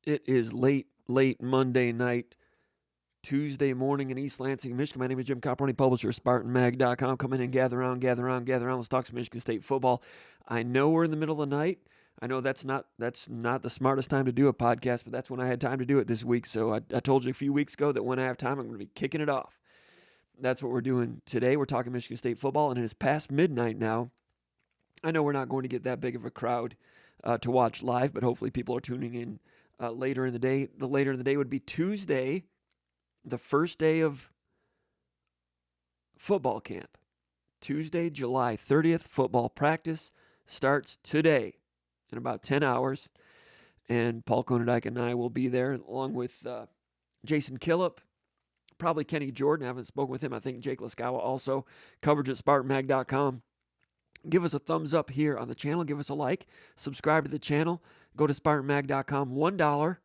It is late Monday night, Tuesday morning in East Lansing, Michigan. My name is Jim Comparoni, publisher of SpartanMag.com. Come in and gather around. Let's talk some Michigan State football. I know we're in the middle of the night. I know that's not the smartest time to do a podcast, but that's when I had time to do it this week. So I told you a few weeks ago that when I have time, I'm going to be kicking it off. That's what we're doing today. We're talking Michigan State football, and it is past midnight now. I know we're not going to get that big of a crowd to watch live, but hopefully people are tuning in later in the day. The later in the day would be Tuesday, the first day of football camp. Tuesday, July 30th, football practice starts today in about 10 hours. And Paul Konadike and I will be there along with Jason Killip, probably Kenny Jordan. I haven't spoken with him. I think Jake Laskawa also. Coverage at SpartanMag.com. Give us a thumbs up here on the channel. Give us a like. Subscribe to the channel. Go to SpartanMag.com. $1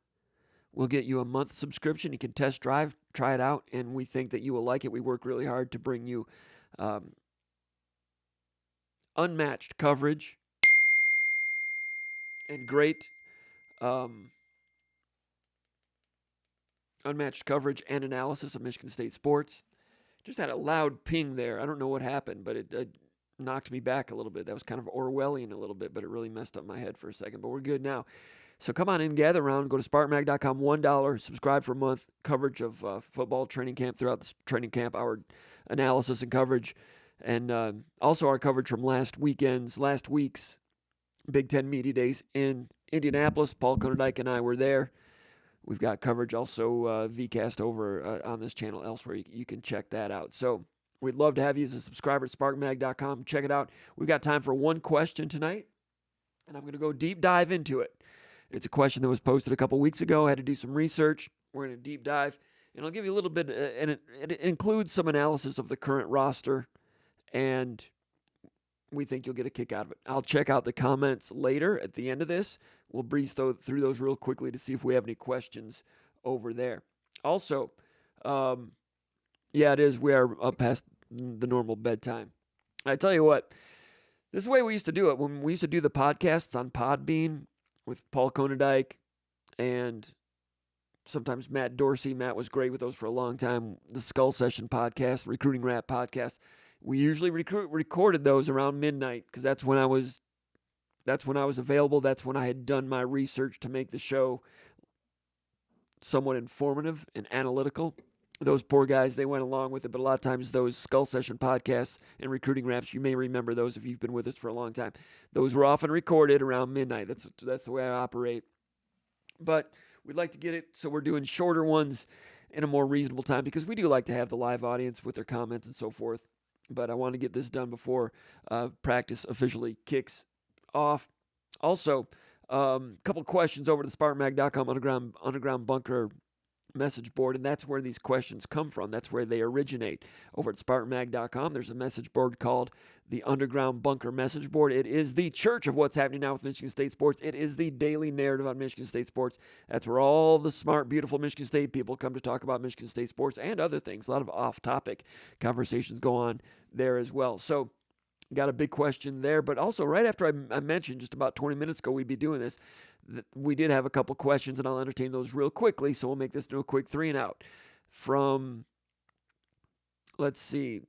will get you a month subscription. You can test drive, try it out, and we think that you will like it. We work really hard to bring you unmatched coverage and great unmatched coverage and analysis of Michigan State sports. Just had a loud ping there. I don't know what happened, but it knocked me back a little bit. That was kind of Orwellian a little bit, but it really messed up my head for a second. But we're good now. So come on in, gather around, go to SpartanMag.com, $1, subscribe for a month, coverage of football training camp throughout the training camp, our analysis and coverage, and also our coverage from last week's Big Ten Media Days in Indianapolis. Paul Konadike and I were there. We've got coverage also VCast over on this channel elsewhere. You can check that out. So we'd love to have you as a subscriber at SpartanMag.com. Check it out. We've got time for one question tonight, and I'm going to go deep dive into it. It's a question that was posted a couple weeks ago. I had to do some research. We're going to deep dive, and I'll give you a little bit, and it includes some analysis of the current roster, and we think you'll get a kick out of it. I'll check out the comments later at the end of this. We'll breeze through those real quickly to see if we have any questions over there. Also, it is. We are up past the normal bedtime. I tell you what, this is the way we used to do it. When we used to do the podcasts on Podbean with Paul Konadike and sometimes Matt Dorsey. Matt was great with those for a long time. The Skull Session podcast, Recruiting Rap podcast. We usually recorded those around midnight because that's when I was available. That's when I had done my research to make the show somewhat informative and analytical. Those poor guys, they went along with it, but a lot of times those Skull Session podcasts and Recruiting Raps, you may remember those if you've been with us for a long time. Those were often recorded around midnight. That's the way I operate. But we'd like to get it so we're doing shorter ones in a more reasonable time because we do like to have the live audience with their comments and so forth. But I want to get this done before practice officially kicks off. Also, a couple questions over to the SpartanMag.com underground bunker message board, and that's where these questions come from. That's where they originate. Over at SpartanMag.com, there's a message board called the Underground Bunker Message Board. It is the church of what's happening now with Michigan State sports. It is the daily narrative on Michigan State sports. That's where all the smart, beautiful Michigan State people come to talk about Michigan State sports and other things. A lot of off-topic conversations go on there as well. So, got a big question there, but also right after I mentioned just about 20 minutes ago we'd be doing this, we did have a couple questions, and I'll entertain those real quickly, so we'll make this into a quick 3 and out. From, let's see,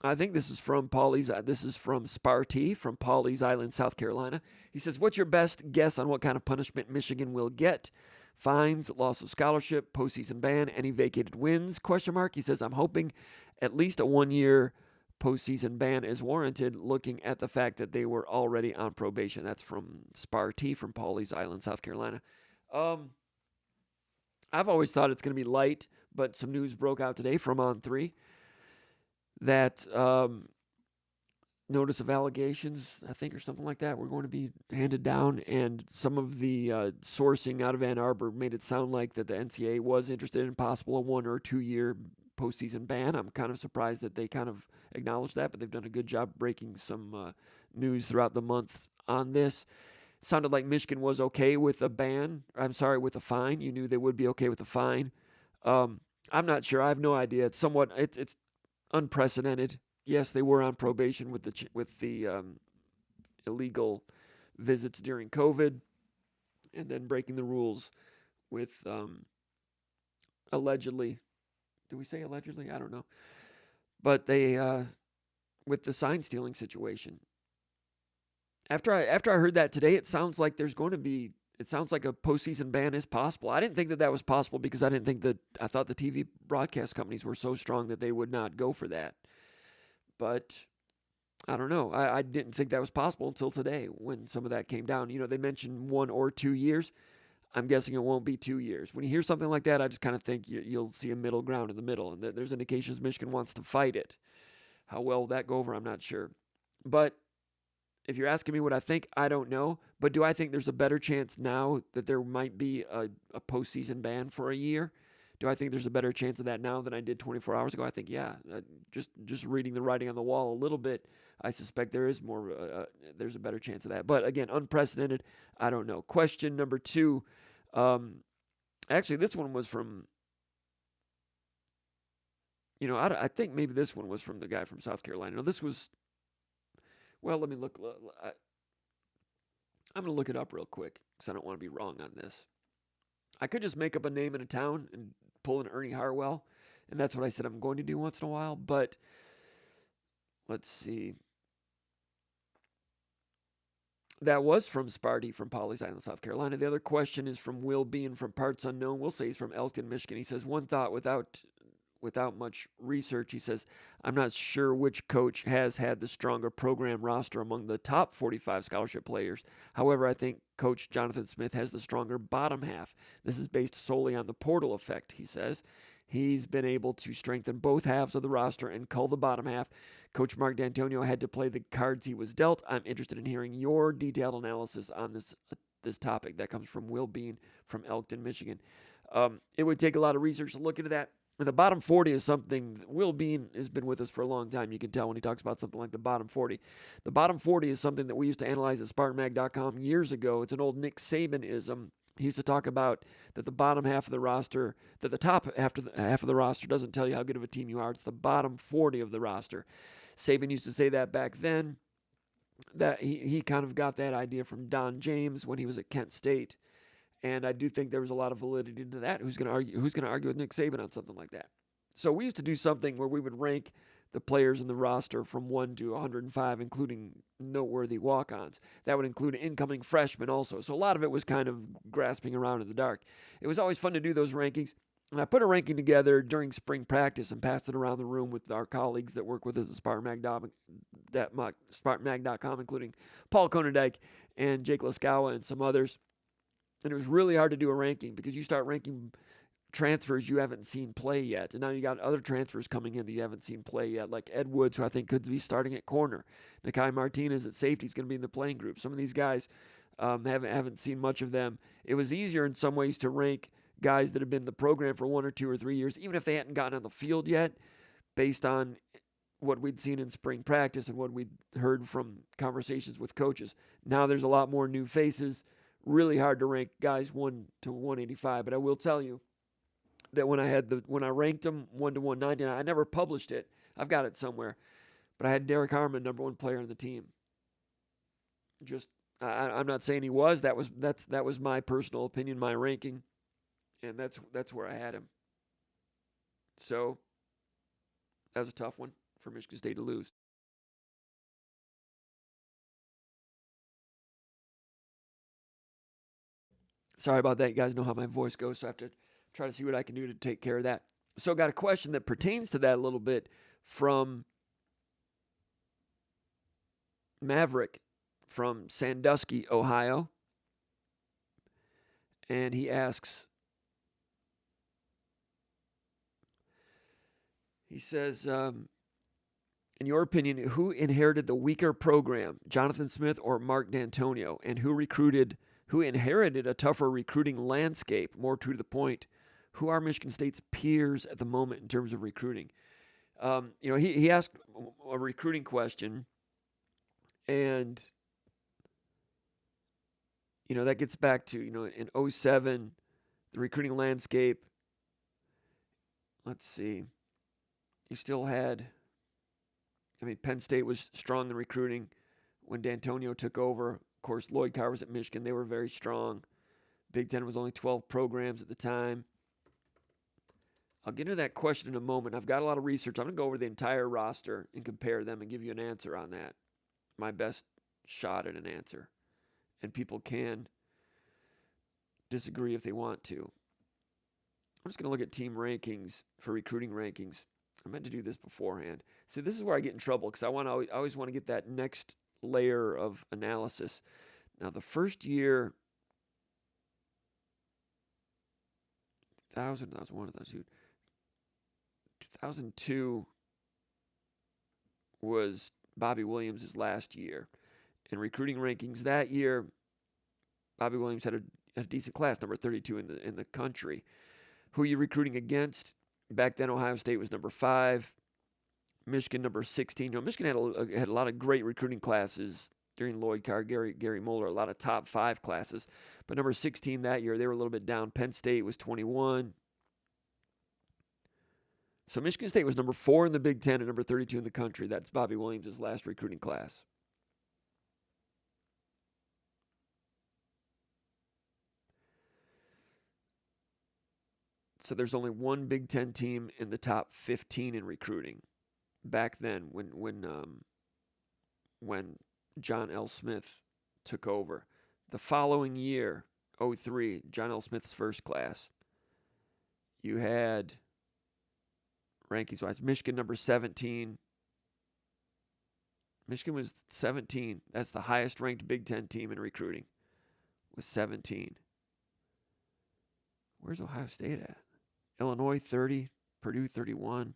I think this is from Sparty from Pawleys Island, South Carolina. He says, what's your best guess on what kind of punishment Michigan will get? Fines, loss of scholarship, postseason ban, any vacated wins, ? He says, I'm hoping at least a 1-year postseason ban is warranted, looking at the fact that they were already on probation. That's from Sparty from Pawleys Island, South Carolina. I've always thought it's going to be light, but some news broke out today from On3 that notice of allegations, I think, or something like that, were going to be handed down, and some of the sourcing out of Ann Arbor made it sound like that the NCAA was interested in possible a 1 or 2 year postseason ban. I'm kind of surprised that they kind of acknowledged that, but they've done a good job breaking some news throughout the months on this. It sounded like Michigan was okay with a with a fine. You knew they would be okay with a fine. I'm not sure. I have no idea. It's unprecedented. Yes, they were on probation with the illegal visits during COVID. and then breaking the rules with allegedly. Do we say allegedly? I don't know. But they with the sign stealing situation. After I heard that today, it sounds like there's going to be. It sounds like a postseason ban is possible. I didn't think that was possible because I thought the TV broadcast companies were so strong that they would not go for that. But I don't know. I didn't think that was possible until today when some of that came down. They mentioned 1 or 2 years. I'm guessing it won't be 2 years. When you hear something like that, I just kind of think you'll see a middle ground in the middle, and there's indications Michigan wants to fight it. How well that go over, I'm not sure. But if you're asking me what I think, I don't know. But do I think there's a better chance now that there might be a postseason ban for a year? Do I think there's a better chance of that now than I did 24 hours ago? I think, yeah. Just reading the writing on the wall a little bit, I suspect there is more. There's a better chance of that. But again, unprecedented. I don't know. Question number 2. Actually, this one was from. I think maybe this one was from the guy from South Carolina. No, this was. Well, let me look. I'm going to look it up real quick because I don't want to be wrong on this. I could just make up a name in a town and pull an Ernie Harwell, and that's what I said I'm going to do once in a while. But let's see. That was from Sparty from Pawleys Island, South Carolina. The other question is from Will Bean from Parts Unknown. We'll say he's from Elkton, Michigan. He says, one thought without much research, he says, I'm not sure which coach has had the stronger program roster among the top 45 scholarship players. However, I think Coach Jonathan Smith has the stronger bottom half. This is based solely on the portal effect, he says. He's been able to strengthen both halves of the roster and cull the bottom half. Coach Mark Dantonio had to play the cards he was dealt. I'm interested in hearing your detailed analysis on this topic. That comes from Will Bean from Elkton, Michigan. It would take a lot of research to look into that. And the bottom 40 is something, Will Bean has been with us for a long time. You can tell when he talks about something like the bottom 40. The bottom 40 is something that we used to analyze at SpartanMag.com years ago. It's an old Nick Saban-ism. He used to talk about that the bottom half of the roster, that the top half of the roster doesn't tell you how good of a team you are. It's the bottom 40 of the roster. Saban used to say that back then. That he kind of got that idea from Don James when he was at Kent State. And I do think there was a lot of validity to that. Who's going to argue with Nick Saban on something like that? So we used to do something where we would rank the players in the roster from 1 to 105, including noteworthy walk-ons. That would include incoming freshmen also. So a lot of it was kind of grasping around in the dark. It was always fun to do those rankings. And I put a ranking together during spring practice and passed it around the room with our colleagues that work with us at SpartanMag.com, including Paul Konerdijk and Jake Laskawa and some others. And it was really hard to do a ranking because you start ranking transfers you haven't seen play yet. And now you got other transfers coming in that you haven't seen play yet, like Ed Woods, who I think could be starting at corner. Nakai Martinez at safety is going to be in the playing group. Some of these guys haven't seen much of them. It was easier in some ways to rank guys that have been in the program for 1 or 2 or 3 years, even if they hadn't gotten on the field yet, based on what we'd seen in spring practice and what we'd heard from conversations with coaches. Now there's a lot more new faces. Really hard to rank guys 1 to 185, but I will tell you that when I ranked them 1 to 190, I never published it. I've got it somewhere, but I had Derek Harmon, number 1 player on the team. I'm not saying he was. That was my personal opinion, my ranking, and that's where I had him. So that was a tough one for Michigan State to lose. Sorry about that. You guys know how my voice goes, so I have to try to see what I can do to take care of that. So got a question that pertains to that a little bit from Maverick from Sandusky, Ohio. And he asks, he says, in your opinion, who inherited the weaker program, Jonathan Smith or Mark Dantonio? And who inherited a tougher recruiting landscape? More to the point, who are Michigan State's peers at the moment in terms of recruiting? He asked a recruiting question, and that gets back to in 2007, the recruiting landscape. Let's see, you still had. Penn State was strong in recruiting when Dantonio took over. Of course, Lloyd Carr was at Michigan. They were very strong. Big Ten was only 12 programs at the time. I'll get into that question in a moment. I've got a lot of research. I'm going to go over the entire roster and compare them and give you an answer on that. My best shot at an answer. And people can disagree if they want to. I'm just going to look at team rankings for recruiting rankings. I meant to do this beforehand. See, this is where I get in trouble because I always want to get that next layer of analysis. Now, the first year, 2002 was Bobby Williams' last year. In recruiting rankings that year, Bobby Williams had a decent class, number 32 in the country. Who are you recruiting against? Back then, Ohio State was number 5. Michigan, number 16. Michigan had a lot of great recruiting classes during Lloyd Carr, Gary Moeller, a lot of top 5 classes. But number 16 that year, they were a little bit down. Penn State was 21. So Michigan State was number 4 in the Big Ten and number 32 in the country. That's Bobby Williams' last recruiting class. So there's only one Big Ten team in the top 15 in recruiting. Back then, when John L. Smith took over. The following year, 2003, John L. Smith's first class, you had, rankings-wise, Michigan number 17. Michigan was 17. That's the highest-ranked Big Ten team in recruiting, was 17. Where's Ohio State at? Illinois 30, Purdue 31,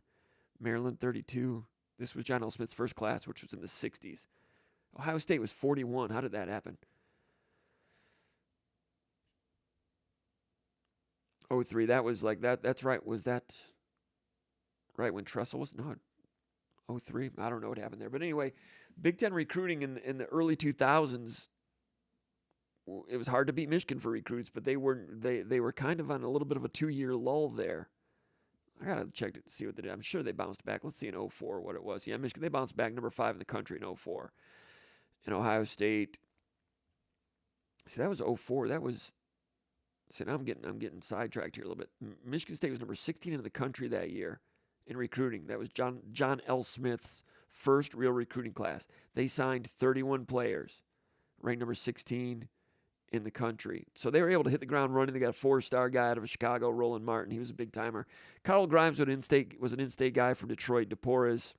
Maryland 32. This was John L. Smith's first class, which was in the 60s. Ohio State was 41. How did that happen? 2003, that was like that. That's right. Was that right when Tressel was? No, 2003. I don't know what happened there. But anyway, Big Ten recruiting in the early 2000s, it was hard to beat Michigan for recruits, but they were kind of on a little bit of a 2-year lull there. I got to check to see what they did. I'm sure they bounced back. Let's see in 2004 what it was. Yeah, Michigan, they bounced back, number 5 in the country in 2004. And Ohio State, see, that was 2004. That was, see, now I'm getting sidetracked here a little bit. Michigan State was number 16 in the country that year in recruiting. That was John L. Smith's first real recruiting class. They signed 31 players, ranked number 16 in the country. So they were able to hit the ground running. They got a 4-star guy out of Chicago, Roland Martin. He was a big timer. Carl Grimes was an in-state guy from Detroit. DePorres,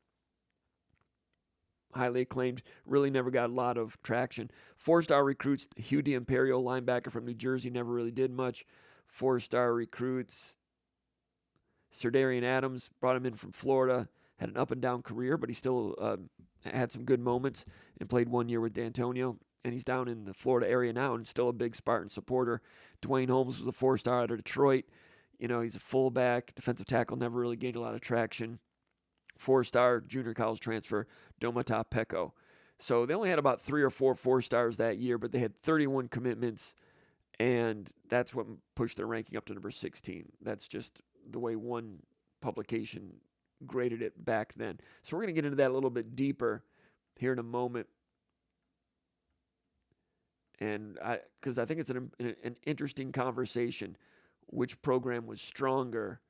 highly acclaimed, really never got a lot of traction. 4-star recruits, Hugh D'Imperio, linebacker from New Jersey, never really did much. 4-star recruits, Serdarian Adams, brought him in from Florida, had an up-and-down career, but he still had some good moments and played 1 year with Dantonio. And he's down in the Florida area now and still a big Spartan supporter. Dwayne Holmes was a 4-star out of Detroit. He's a fullback, defensive tackle, never really gained a lot of traction. 4-star junior college transfer, Domata Peko. So they only had about 3 or 4 4-stars that year, but they had 31 commitments, and that's what pushed their ranking up to number 16. That's just the way one publication graded it back then. So we're going to get into that a little bit deeper here in a moment. And because I think it's an interesting conversation, which program was stronger.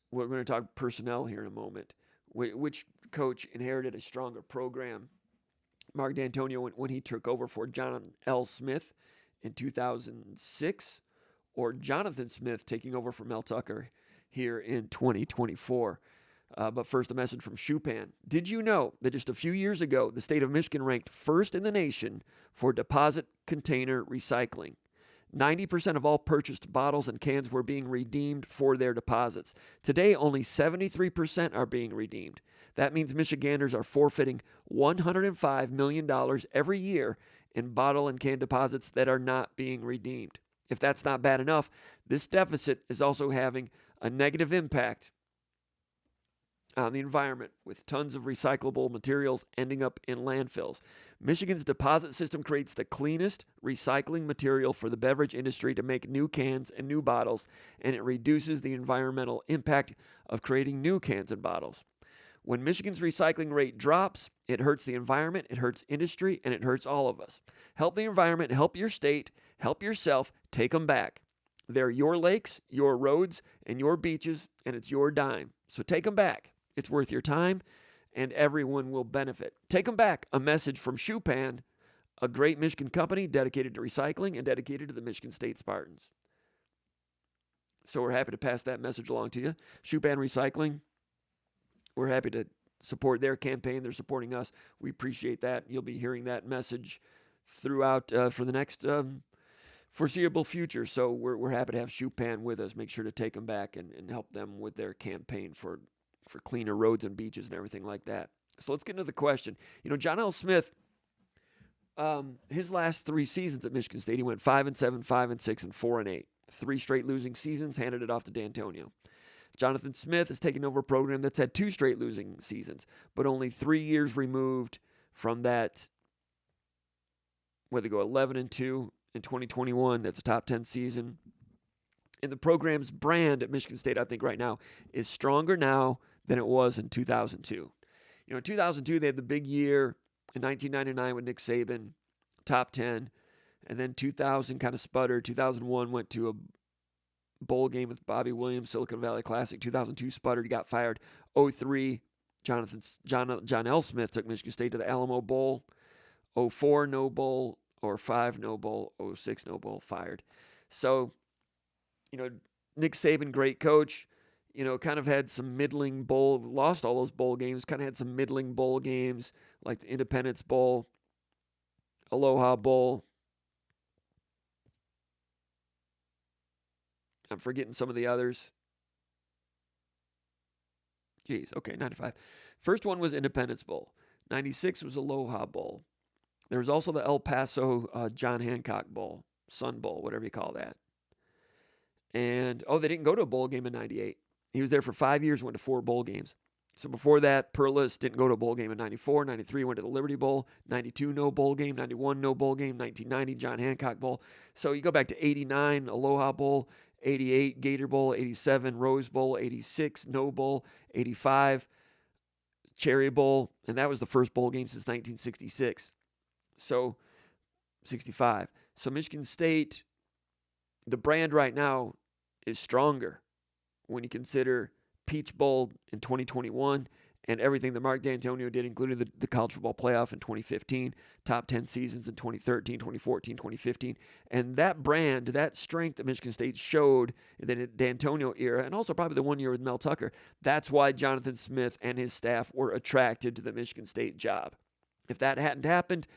We're going to talk personnel here in a moment. Which coach inherited a stronger program? Mark Dantonio when he took over for John L. Smith in 2006, or Jonathan Smith taking over for Mel Tucker here in 2024. But first, a message from Schupan. Did you know that just a few years ago, the state of Michigan ranked first in the nation for deposit container recycling? 90% of all purchased bottles and cans were being redeemed for their deposits. Today, only 73% are being redeemed. That means Michiganders are forfeiting $105 million every year in bottle and can deposits that are not being redeemed. If that's not bad enough, this deficit is also having a negative impact on the environment, with tons of recyclable materials ending up in landfills. Michigan's deposit system creates the cleanest recycling material for the beverage industry to make new cans and new bottles, and it reduces the environmental impact of creating new cans and bottles. When Michigan's recycling rate drops, it hurts the environment, it hurts industry, and it hurts all of us. Help the environment, help your state, Help yourself. Take them back. They're your lakes, your roads, and your beaches, and it's your dime. So take them back. It's worth your time, and everyone will benefit. Take them back. A message from Spartan, a great Michigan company dedicated to recycling and dedicated to the Michigan State Spartans. So we're happy to pass that message along to you. Spartan Recycling, we're happy to support their campaign. They're supporting us. We appreciate that. You'll be hearing that message throughout for the next foreseeable future. So we're happy to have Spartan with us. Make sure to take them back and help them with their campaign for cleaner roads and beaches and everything like that. So let's get into the question. John L. Smith, his last 3 seasons at Michigan State, he went 5-7, 5-6, and 4-8. 3 straight losing seasons, handed it off to Dantonio. Jonathan Smith has taken over a program that's had 2 straight losing seasons, but only 3 years removed from that, where they go 11-2 in 2021. That's a top 10 season. And the program's brand at Michigan State, I think right now, is stronger now than it was in 2002. In 2002, they had the big year in 1999 with Nick Saban, top 10. And then 2000 kind of sputtered. 2001 went to a bowl game with Bobby Williams, Silicon Valley Classic. 2002 sputtered, he got fired. 03, John L. Smith took Michigan State to the Alamo Bowl. 04, no bowl. 05, no bowl. 06, no bowl, fired. So, Nick Saban, great coach, kind of had some middling bowl, lost all those bowl games, kind of had some middling bowl games, like the Independence Bowl, Aloha Bowl. I'm forgetting some of the others. Jeez, okay, 95. First one was Independence Bowl. 96 was Aloha Bowl. There was also the El Paso John Hancock Bowl, Sun Bowl, whatever you call that. And, they didn't go to a bowl game in 98. He was there for 5 years, went to 4 bowl games. So before that, Perlis didn't go to a bowl game in 94. 93 went to the Liberty Bowl. 92, no bowl game. 91, no bowl game. 1990, John Hancock Bowl. So you go back to 89, Aloha Bowl. 88, Gator Bowl. 87, Rose Bowl. 86, no bowl. 85, Cherry Bowl. And that was the first bowl game since 1966. So, 65. So Michigan State, the brand right now is stronger when you consider Peach Bowl in 2021 and everything that Mark Dantonio did, including the college football playoff in 2015, top 10 seasons in 2013, 2014, 2015. And that brand, that strength that Michigan State showed in the Dantonio era, and also probably the 1 year with Mel Tucker, that's why Jonathan Smith and his staff were attracted to the Michigan State job. If that hadn't happened,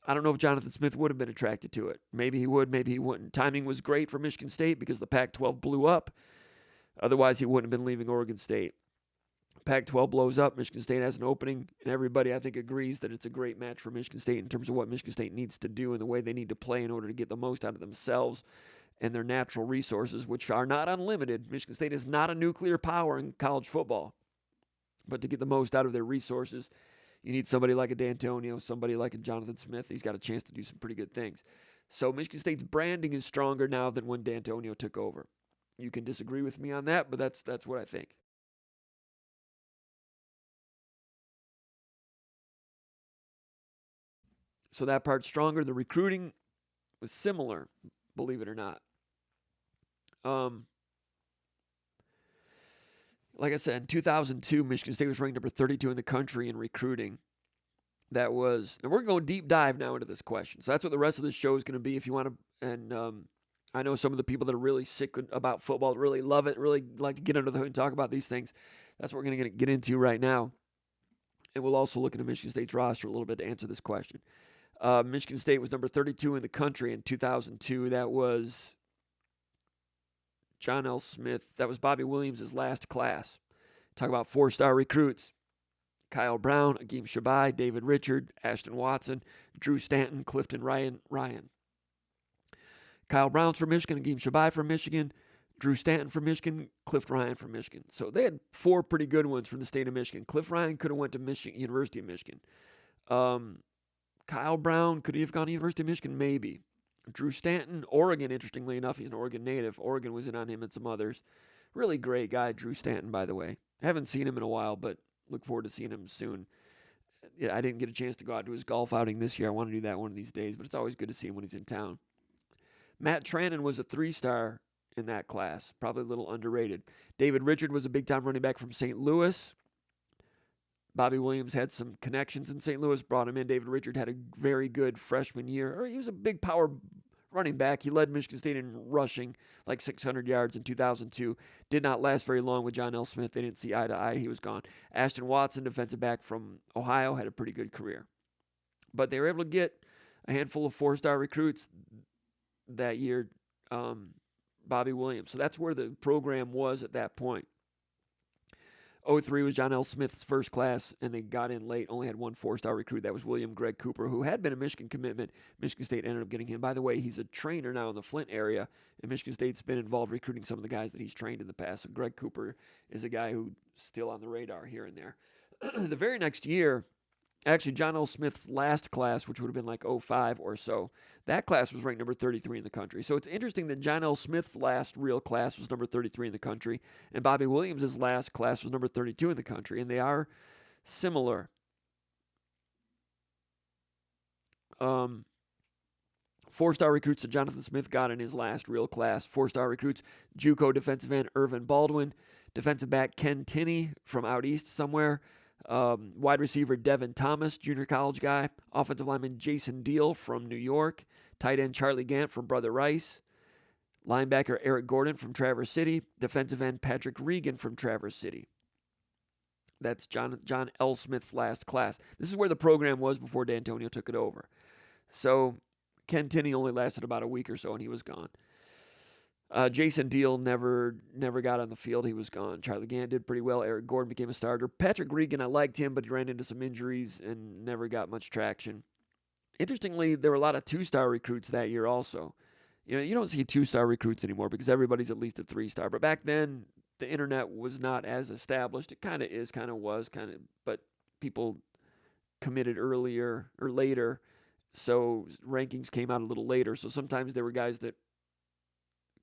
I don't know if Jonathan Smith would have been attracted to it. Maybe he would, maybe he wouldn't. Timing was great for Michigan State because the Pac-12 blew up. Otherwise, he wouldn't have been leaving Oregon State. Pac-12 blows up, Michigan State has an opening, and everybody, I think, agrees that it's a great match for Michigan State in terms of what Michigan State needs to do and the way they need to play in order to get the most out of themselves and their natural resources, which are not unlimited. Michigan State is not a nuclear power in college football. But to get the most out of their resources, you need somebody like a Dantonio, somebody like a Jonathan Smith. He's got a chance to do some pretty good things. So Michigan State's branding is stronger now than when Dantonio took over. You can disagree with me on that, but that's what I think. So that part's stronger. The recruiting was similar, believe it or not. Like I said, in 2002, Michigan State was ranked number 32 in the country in recruiting. That was, and we're going to deep dive now into this question. So that's what the rest of this show is going to be. If you want to, and I know some of the people that are really sick about football, really love it, really like to get under the hood and talk about these things. That's what we're going to get into right now. And we'll also look into Michigan State's roster a little bit to answer this question. Michigan State was number 32 in the country in 2002. That was John L. Smith. That was Bobby Williams' last class. Talk about 4-star recruits. Kyle Brown, Agim Shabai, David Richard, Ashton Watson, Drew Stanton, Clifton Ryan. Kyle Brown's from Michigan, Agim Shabai from Michigan, Drew Stanton from Michigan, Cliff Ryan from Michigan. So they had 4 pretty good ones from the state of Michigan. Cliff Ryan could have went to University of Michigan. Kyle Brown, could he have gone to University of Michigan? Maybe. Drew Stanton, Oregon, interestingly enough, he's an Oregon native. Oregon was in on him and some others. Really great guy, Drew Stanton, by the way. Haven't seen him in a while, but look forward to seeing him soon. Yeah, I didn't get a chance to go out to his golf outing this year. I want to do that one of these days, but it's always good to see him when he's in town. Matt Trannon was a 3-star in that class, probably a little underrated. David Richard was a big-time running back from St. Louis. Bobby Williams had some connections in St. Louis, brought him in. David Richard had a very good freshman year. He was a big power running back. He led Michigan State in rushing, like 600 yards in 2002. Did not last very long with John L. Smith. They didn't see eye to eye. He was gone. Ashton Watson, defensive back from Ohio, had a pretty good career. But they were able to get a handful of 4-star recruits that year, Bobby Williams. So that's where the program was at that point. 03 was John L. Smith's first class, and they got in late, only had one 4-star recruit. That was William Greg Cooper, who had been a Michigan commitment. Michigan State ended up getting him. By the way, he's a trainer now in the Flint area, and Michigan State's been involved recruiting some of the guys that he's trained in the past. So Greg Cooper is a guy who's still on the radar here and there. The very next year, actually, John L. Smith's last class, which would have been like 05 or so, that class was ranked number 33 in the country. So it's interesting that John L. Smith's last real class was number 33 in the country, and Bobby Williams' last class was number 32 in the country, and they are similar. 4-star recruits that Jonathan Smith got in his last real class. 4-star recruits, JUCO defensive end Irvin Baldwin, defensive back Ken Tinney from out east somewhere, wide receiver Devin Thomas, junior college guy, offensive lineman Jason Deal from New York, tight end Charlie Gant from Brother Rice, linebacker Eric Gordon from Traverse City, defensive end Patrick Regan from Traverse City. That's John L. Smith's last class. This is where the program was before Dantonio took it over. So Ken Tinney only lasted about a week or so, and he was gone. Jason Deal never got on the field. He was gone. Charlie Gant did pretty well. Eric Gordon became a starter. Patrick Regan, I liked him, but he ran into some injuries and never got much traction. Interestingly, there were a lot of 2-star recruits that year also. You don't see 2-star recruits anymore because everybody's at least a 3-star. But back then, the internet was not as established. It kind of is, kind of was, but people committed earlier or later, so rankings came out a little later. So sometimes there were guys that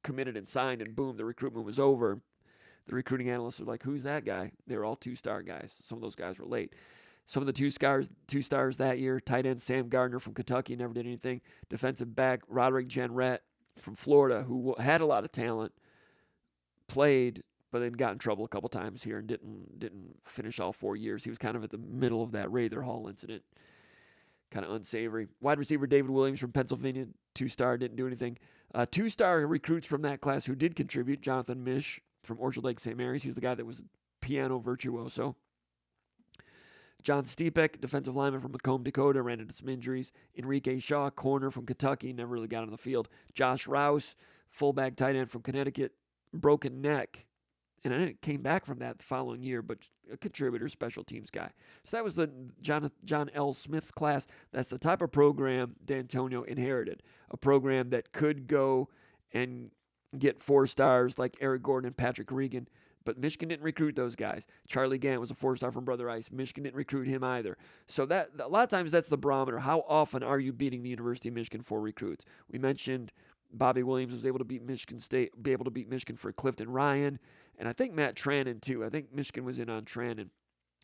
committed and signed, and boom, the recruitment was over. The recruiting analysts were like, who's that guy? They were all 2-star guys. Some of those guys were late. Some of the 2-stars that year, tight end Sam Gardner from Kentucky, never did anything. Defensive back Roderick Jenrette from Florida, who had a lot of talent, played, but then got in trouble a couple times here and didn't finish all 4 years. He was kind of at the middle of that Rather Hall incident. Kind of unsavory. Wide receiver David Williams from Pennsylvania, 2-star, didn't do anything. 2-star recruits from that class who did contribute, Jonathan Mish from Orchard Lake St. Mary's. He was the guy that was piano virtuoso. John Stepek, defensive lineman from Macomb, Dakota, ran into some injuries. Enrique Shaw, corner from Kentucky, never really got on the field. Josh Rouse, fullback tight end from Connecticut, broken neck. And then it came back from that the following year, but a contributor, special teams guy. So that was the John L. Smith's class. That's the type of program Dantonio inherited. A program that could go and get 4-stars like Eric Gordon and Patrick Regan, but Michigan didn't recruit those guys. Charlie Gant was a 4-star from Brother Rice. Michigan didn't recruit him either. So that a lot of times that's the barometer. How often are you beating the University of Michigan for recruits? We mentioned Bobby Williams was able to beat Michigan State, be able to beat Michigan for Clifton Ryan, and I think Matt Trannon too. I think Michigan was in on Trannon,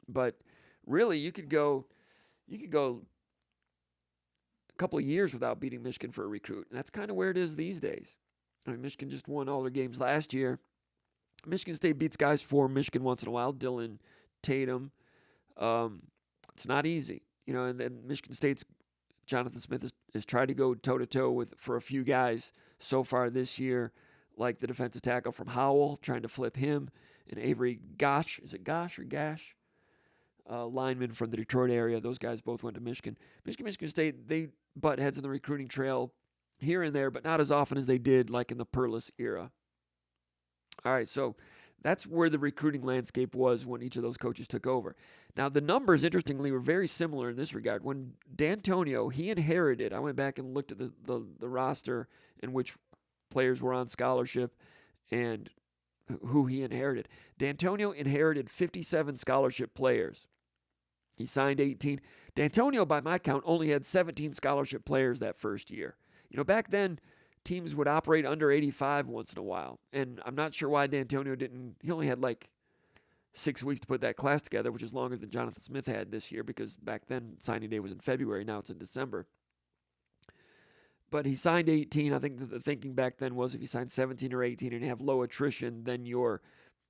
but really you could go a couple of years without beating Michigan for a recruit, and that's kind of where it is these days. I mean, Michigan just won all their games last year. Michigan State beats guys for Michigan once in a while. Dylan Tatum. It's not easy, and then Michigan State's Jonathan Smith has tried to go toe-to-toe for a few guys so far this year, like the defensive tackle from Howell, trying to flip him, and Avery Gosh. Is it Gosh or Gash? Lineman from the Detroit area. Those guys both went to Michigan. Michigan State, they butt heads in the recruiting trail here and there, but not as often as they did like in the Perlis era. All right, so that's where the recruiting landscape was when each of those coaches took over. Now, the numbers, interestingly, were very similar in this regard. When Dantonio, he inherited, I went back and looked at the roster and which players were on scholarship and who he inherited. Dantonio inherited 57 scholarship players. He signed 18. Dantonio, by my count, only had 17 scholarship players that first year. Back then, teams would operate under 85 once in a while. And I'm not sure why Dantonio he only had like 6 weeks to put that class together, which is longer than Jonathan Smith had this year because back then signing day was in February. Now it's in December. But he signed 18. I think the thinking back then was if you signed 17 or 18 and have low attrition, then your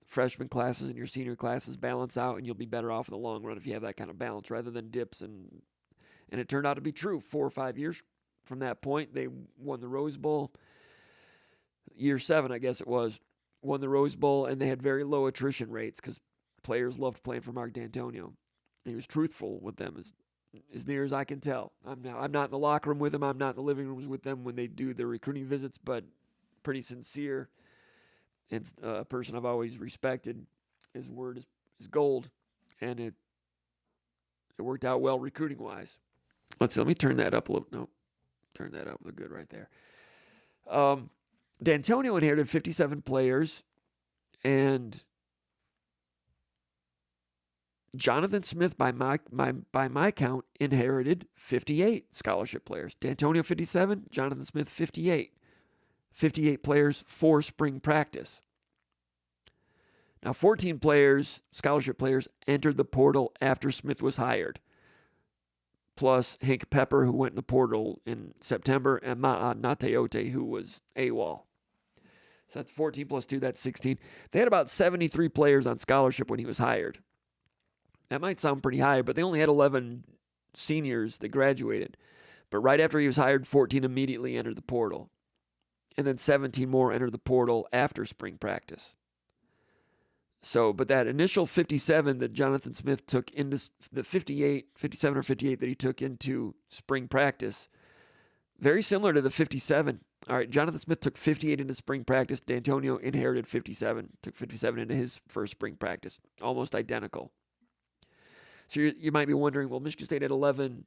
freshman classes and your senior classes balance out, and you'll be better off in the long run if you have that kind of balance rather than dips. And it turned out to be true. 4 or 5 years from that point, they won the Rose Bowl. Year 7, I guess it was, won the Rose Bowl, and they had very low attrition rates because players loved playing for Mark Dantonio. He was truthful with them as near as I can tell. I'm not in the locker room with them. I'm not in the living rooms with them when they do their recruiting visits, but pretty sincere and a person I've always respected. His word is gold, and it worked out well recruiting-wise. Let's see. Let me turn that up a little. No, turn that up. Look good right there. Dantonio inherited 57 players, and Jonathan Smith, by my count, inherited 58 scholarship players. Dantonio 57, Jonathan Smith 58. 58 players for spring practice. Now, 14 players, scholarship players, entered the portal after Smith was hired. Plus Hank Pepper, who went in the portal in September, and Ma'a Nateote, who was AWOL. So that's 14 plus 2, that's 16. They had about 73 players on scholarship when he was hired. That might sound pretty high, but they only had 11 seniors that graduated. But right after he was hired, 14 immediately entered the portal. And then 17 more entered the portal after spring practice. So, but that initial 57 that Jonathan Smith took into the 57 or 58 that he took into spring practice, very similar to the 57. All right, Jonathan Smith took 58 into spring practice. Dantonio inherited 57, took 57 into his first spring practice. Almost identical. So you might be wondering, well, Michigan State had only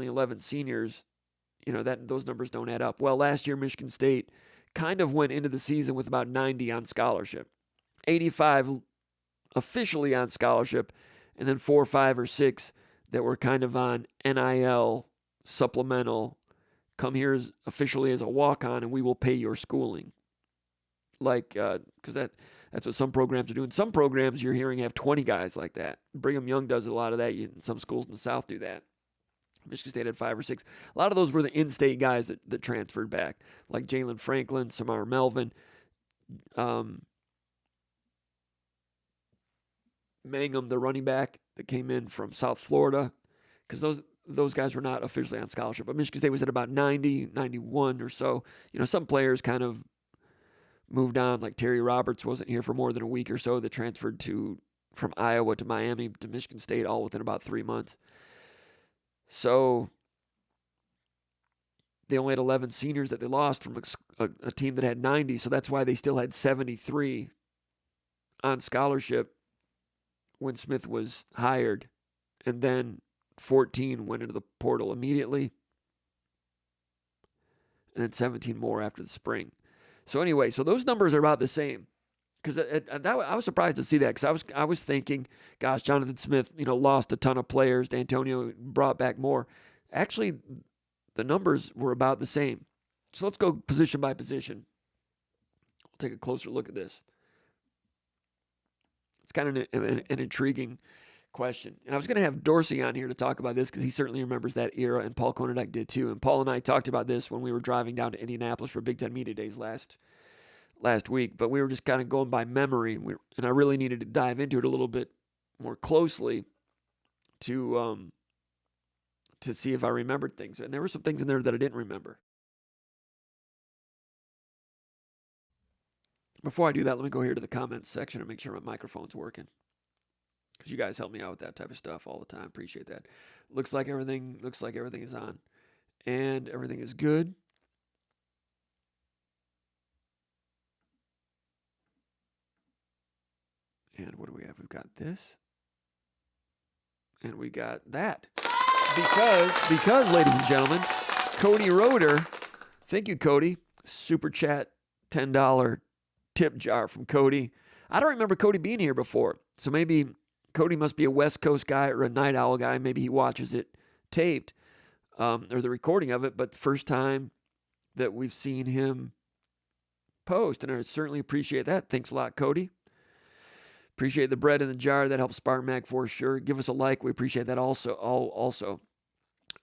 11 seniors. Those numbers don't add up. Well, last year Michigan State kind of went into the season with about 90 on scholarship, 85 officially on scholarship, and then 4, 5, or 6 that were kind of on NIL supplemental. Come here officially as a walk-on, and we will pay your schooling. Because that's what some programs are doing. Some programs you're hearing have 20 guys like that. Brigham Young does a lot of that. Some schools in the South do that. Michigan State had 5 or 6. A lot of those were the in-state guys that transferred back, like Jalen Franklin, Samar Melvin, Mangum, the running back that came in from South Florida, because those guys were not officially on scholarship. But Michigan State was at about 90, 91 or so. Some players kind of moved on, like Terry Roberts wasn't here for more than a week or so, that transferred from Iowa to Miami to Michigan State all within about 3 months. So they only had 11 seniors that they lost from a team that had 90, so that's why they still had 73 on scholarship when Smith was hired, and then 14 went into the portal immediately, and then 17 more after the spring. So anyway, so those numbers are about the same. Because I was surprised to see that, because I was thinking, gosh, Jonathan Smith, lost a ton of players. Dantonio brought back more. Actually, the numbers were about the same. So let's go position by position. We'll take a closer look at this. It's kind of an intriguing question. And I was going to have Dorsey on here to talk about this, because he certainly remembers that era, and Paul Konadijk did too. And Paul and I talked about this when we were driving down to Indianapolis for Big Ten Media Days last week, but we were just kind of going by memory, and I really needed to dive into it a little bit more closely to see if I remembered things. And there were some things in there that I didn't remember. Before I do that, let me go here to the comments section and make sure my microphone's working, because you guys help me out with that type of stuff all the time. Appreciate that. Looks like everything is on, and everything is good. And what do we have? We've got this. And we got that. Because, ladies and gentlemen, Cody Roeder, thank you, Cody. Super chat, $10 tip jar from Cody. I don't remember Cody being here before. So maybe Cody must be a West Coast guy or a Night Owl guy. Maybe he watches it taped, or the recording of it. But the first time that we've seen him post, and I certainly appreciate that. Thanks a lot, Cody. Appreciate the bread in the jar. That helps SpartanMag for sure. Give us a like. We appreciate that also.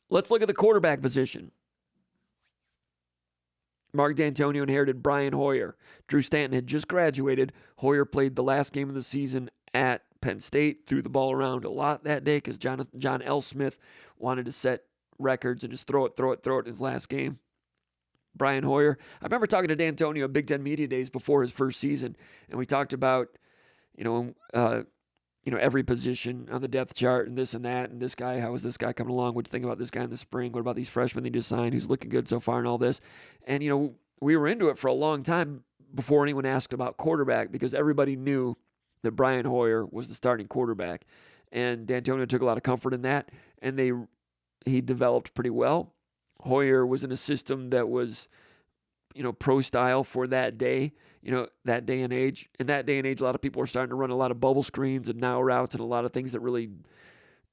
Let's look at the quarterback position. Mark Dantonio inherited Brian Hoyer. Drew Stanton had just graduated. Hoyer played the last game of the season at Penn State, threw the ball around a lot that day because John L. Smith wanted to set records and just throw it in his last game. Brian Hoyer. I remember talking to Dantonio at Big Ten Media Days before his first season, and we talked about, every position on the depth chart and this and that, and this guy, how is this guy coming along? What do you think about this guy in the spring? What about these freshmen they just signed? Who's looking good so far and all this? And, we were into it for a long time before anyone asked about quarterback because everybody knew that Brian Hoyer was the starting quarterback. And Dantonio took a lot of comfort in that, and he developed pretty well. Hoyer was in a system that was, pro style for that day, that day and age. In that day and age, a lot of people were starting to run a lot of bubble screens and now routes and a lot of things that really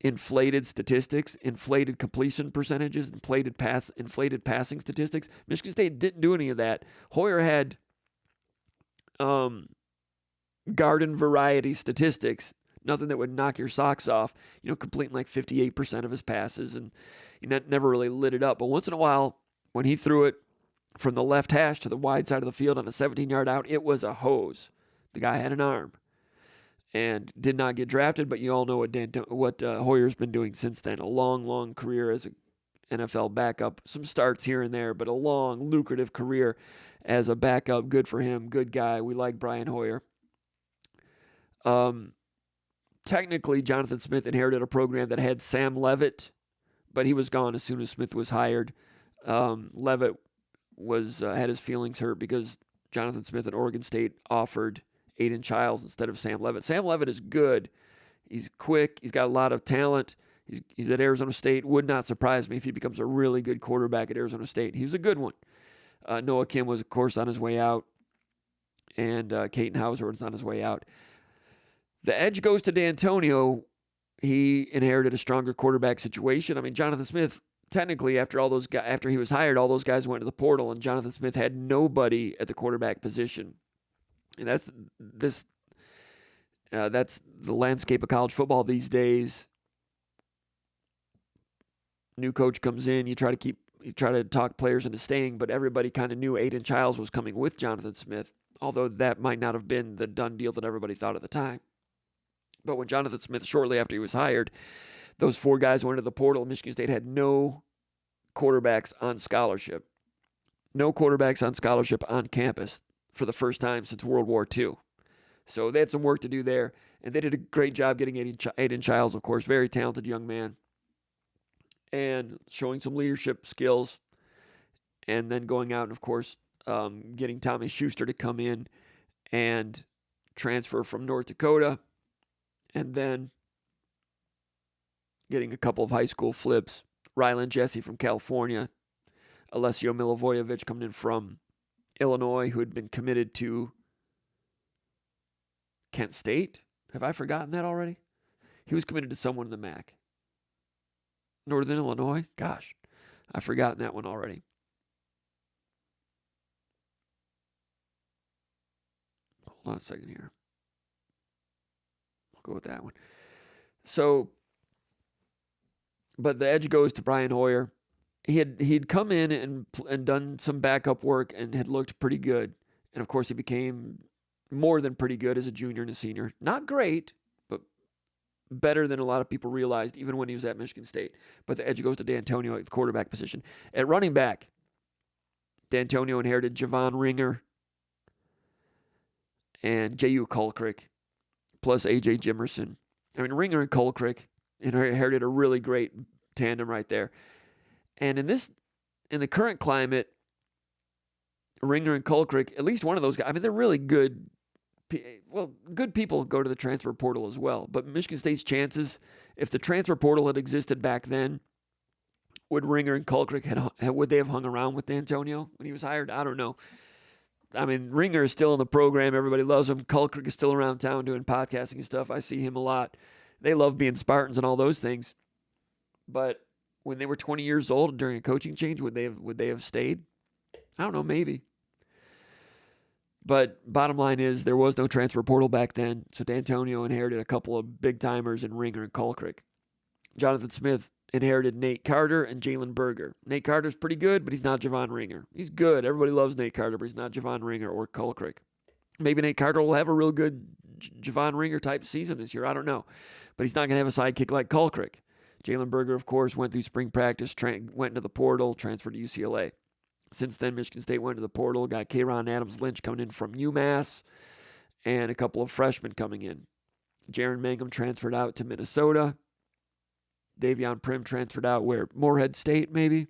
inflated statistics, inflated completion percentages, inflated passing statistics. Michigan State didn't do any of that. Hoyer had garden variety statistics, nothing that would knock your socks off, completing like 58% of his passes, and never really lit it up. But once in a while, when he threw it from the left hash to the wide side of the field on a 17-yard out, it was a hose. The guy had an arm and did not get drafted, but you all know what Hoyer's been doing since then. A long, long career as an NFL backup. Some starts here and there, but a long, lucrative career as a backup. Good for him. Good guy. We like Brian Hoyer. Technically, Jonathan Smith inherited a program that had Sam Leavitt, but he was gone as soon as Smith was hired. Leavitt had his feelings hurt because Jonathan Smith at Oregon State offered Aiden Childs instead of Sam Leavitt. Sam Leavitt is good. He's quick. He's got a lot of talent. He's at Arizona State. Would not surprise me if he becomes a really good quarterback at Arizona State. He was a good one. Noah Kim was, of course, on his way out, and Caden Hauser was on his way out. The edge goes to Dantonio. He inherited a stronger quarterback situation. I mean, Jonathan Smith, technically, after he was hired, all those guys went to the portal, and Jonathan Smith had nobody at the quarterback position. And that's the landscape of college football these days. New coach comes in, you try to talk players into staying, but everybody kind of knew Aiden Childs was coming with Jonathan Smith, although that might not have been the done deal that everybody thought at the time. But when Jonathan Smith, shortly after he was hired, those four guys went into the portal. Michigan State had no quarterbacks on scholarship. No quarterbacks on scholarship on campus for the first time since World War II. So they had some work to do there, and they did a great job getting Aiden Childs, of course, very talented young man, and showing some leadership skills, and then going out and, of course, getting Tommy Schuster to come in and transfer from North Dakota, and then getting a couple of high school flips. Rylan Jesse from California, Alessio Milivojevic coming in from Illinois, who had been committed to Kent State. Have I forgotten that already? He was committed to someone in the MAC. Northern Illinois? Gosh, I've forgotten that one already. Hold on a second here. I'll go with that one. So, but the edge goes to Brian Hoyer. He'd come in and done some backup work and had looked pretty good. And, of course, he became more than pretty good as a junior and a senior. Not great, but better than a lot of people realized, even when he was at Michigan State. But the edge goes to Dantonio at the quarterback position. At running back, Dantonio inherited Javon Ringer and J.U. Colcrick, plus A.J. Jimerson. I mean, Ringer and Colcrick inherited a really great tandem right there. And in the current climate, Ringer and Colcrick, at least one of those guys, I mean, they're really good. Well, good people go to the transfer portal as well. But Michigan State's chances, if the transfer portal had existed back then, would Ringer and Colcrick would they have hung around with Dantonio when he was hired? I don't know. I mean, Ringer is still in the program. Everybody loves him. Colcrick is still around town doing podcasting and stuff. I see him a lot. They love being Spartans and all those things. But when they were 20 years old during a coaching change, would they have stayed? I don't know, maybe. But bottom line is there was no transfer portal back then, so Dantonio inherited a couple of big-timers in Ringer and Colcrick. Jonathan Smith inherited Nate Carter and Jalen Berger. Nate Carter's pretty good, but he's not Javon Ringer. He's good. Everybody loves Nate Carter, but he's not Javon Ringer or Colcrick. Maybe Nate Carter will have a real good Javon Ringer type season this year. I don't know. But he's not going to have a sidekick like Colcrick. Jalen Berger, of course, went through spring practice, went into the portal, transferred to UCLA. Since then, Michigan State went to the portal, got K'Ron Adams-Lynch coming in from UMass, and a couple of freshmen coming in. Jaron Mangum transferred out to Minnesota. Davion Prim transferred out where? Morehead State, maybe?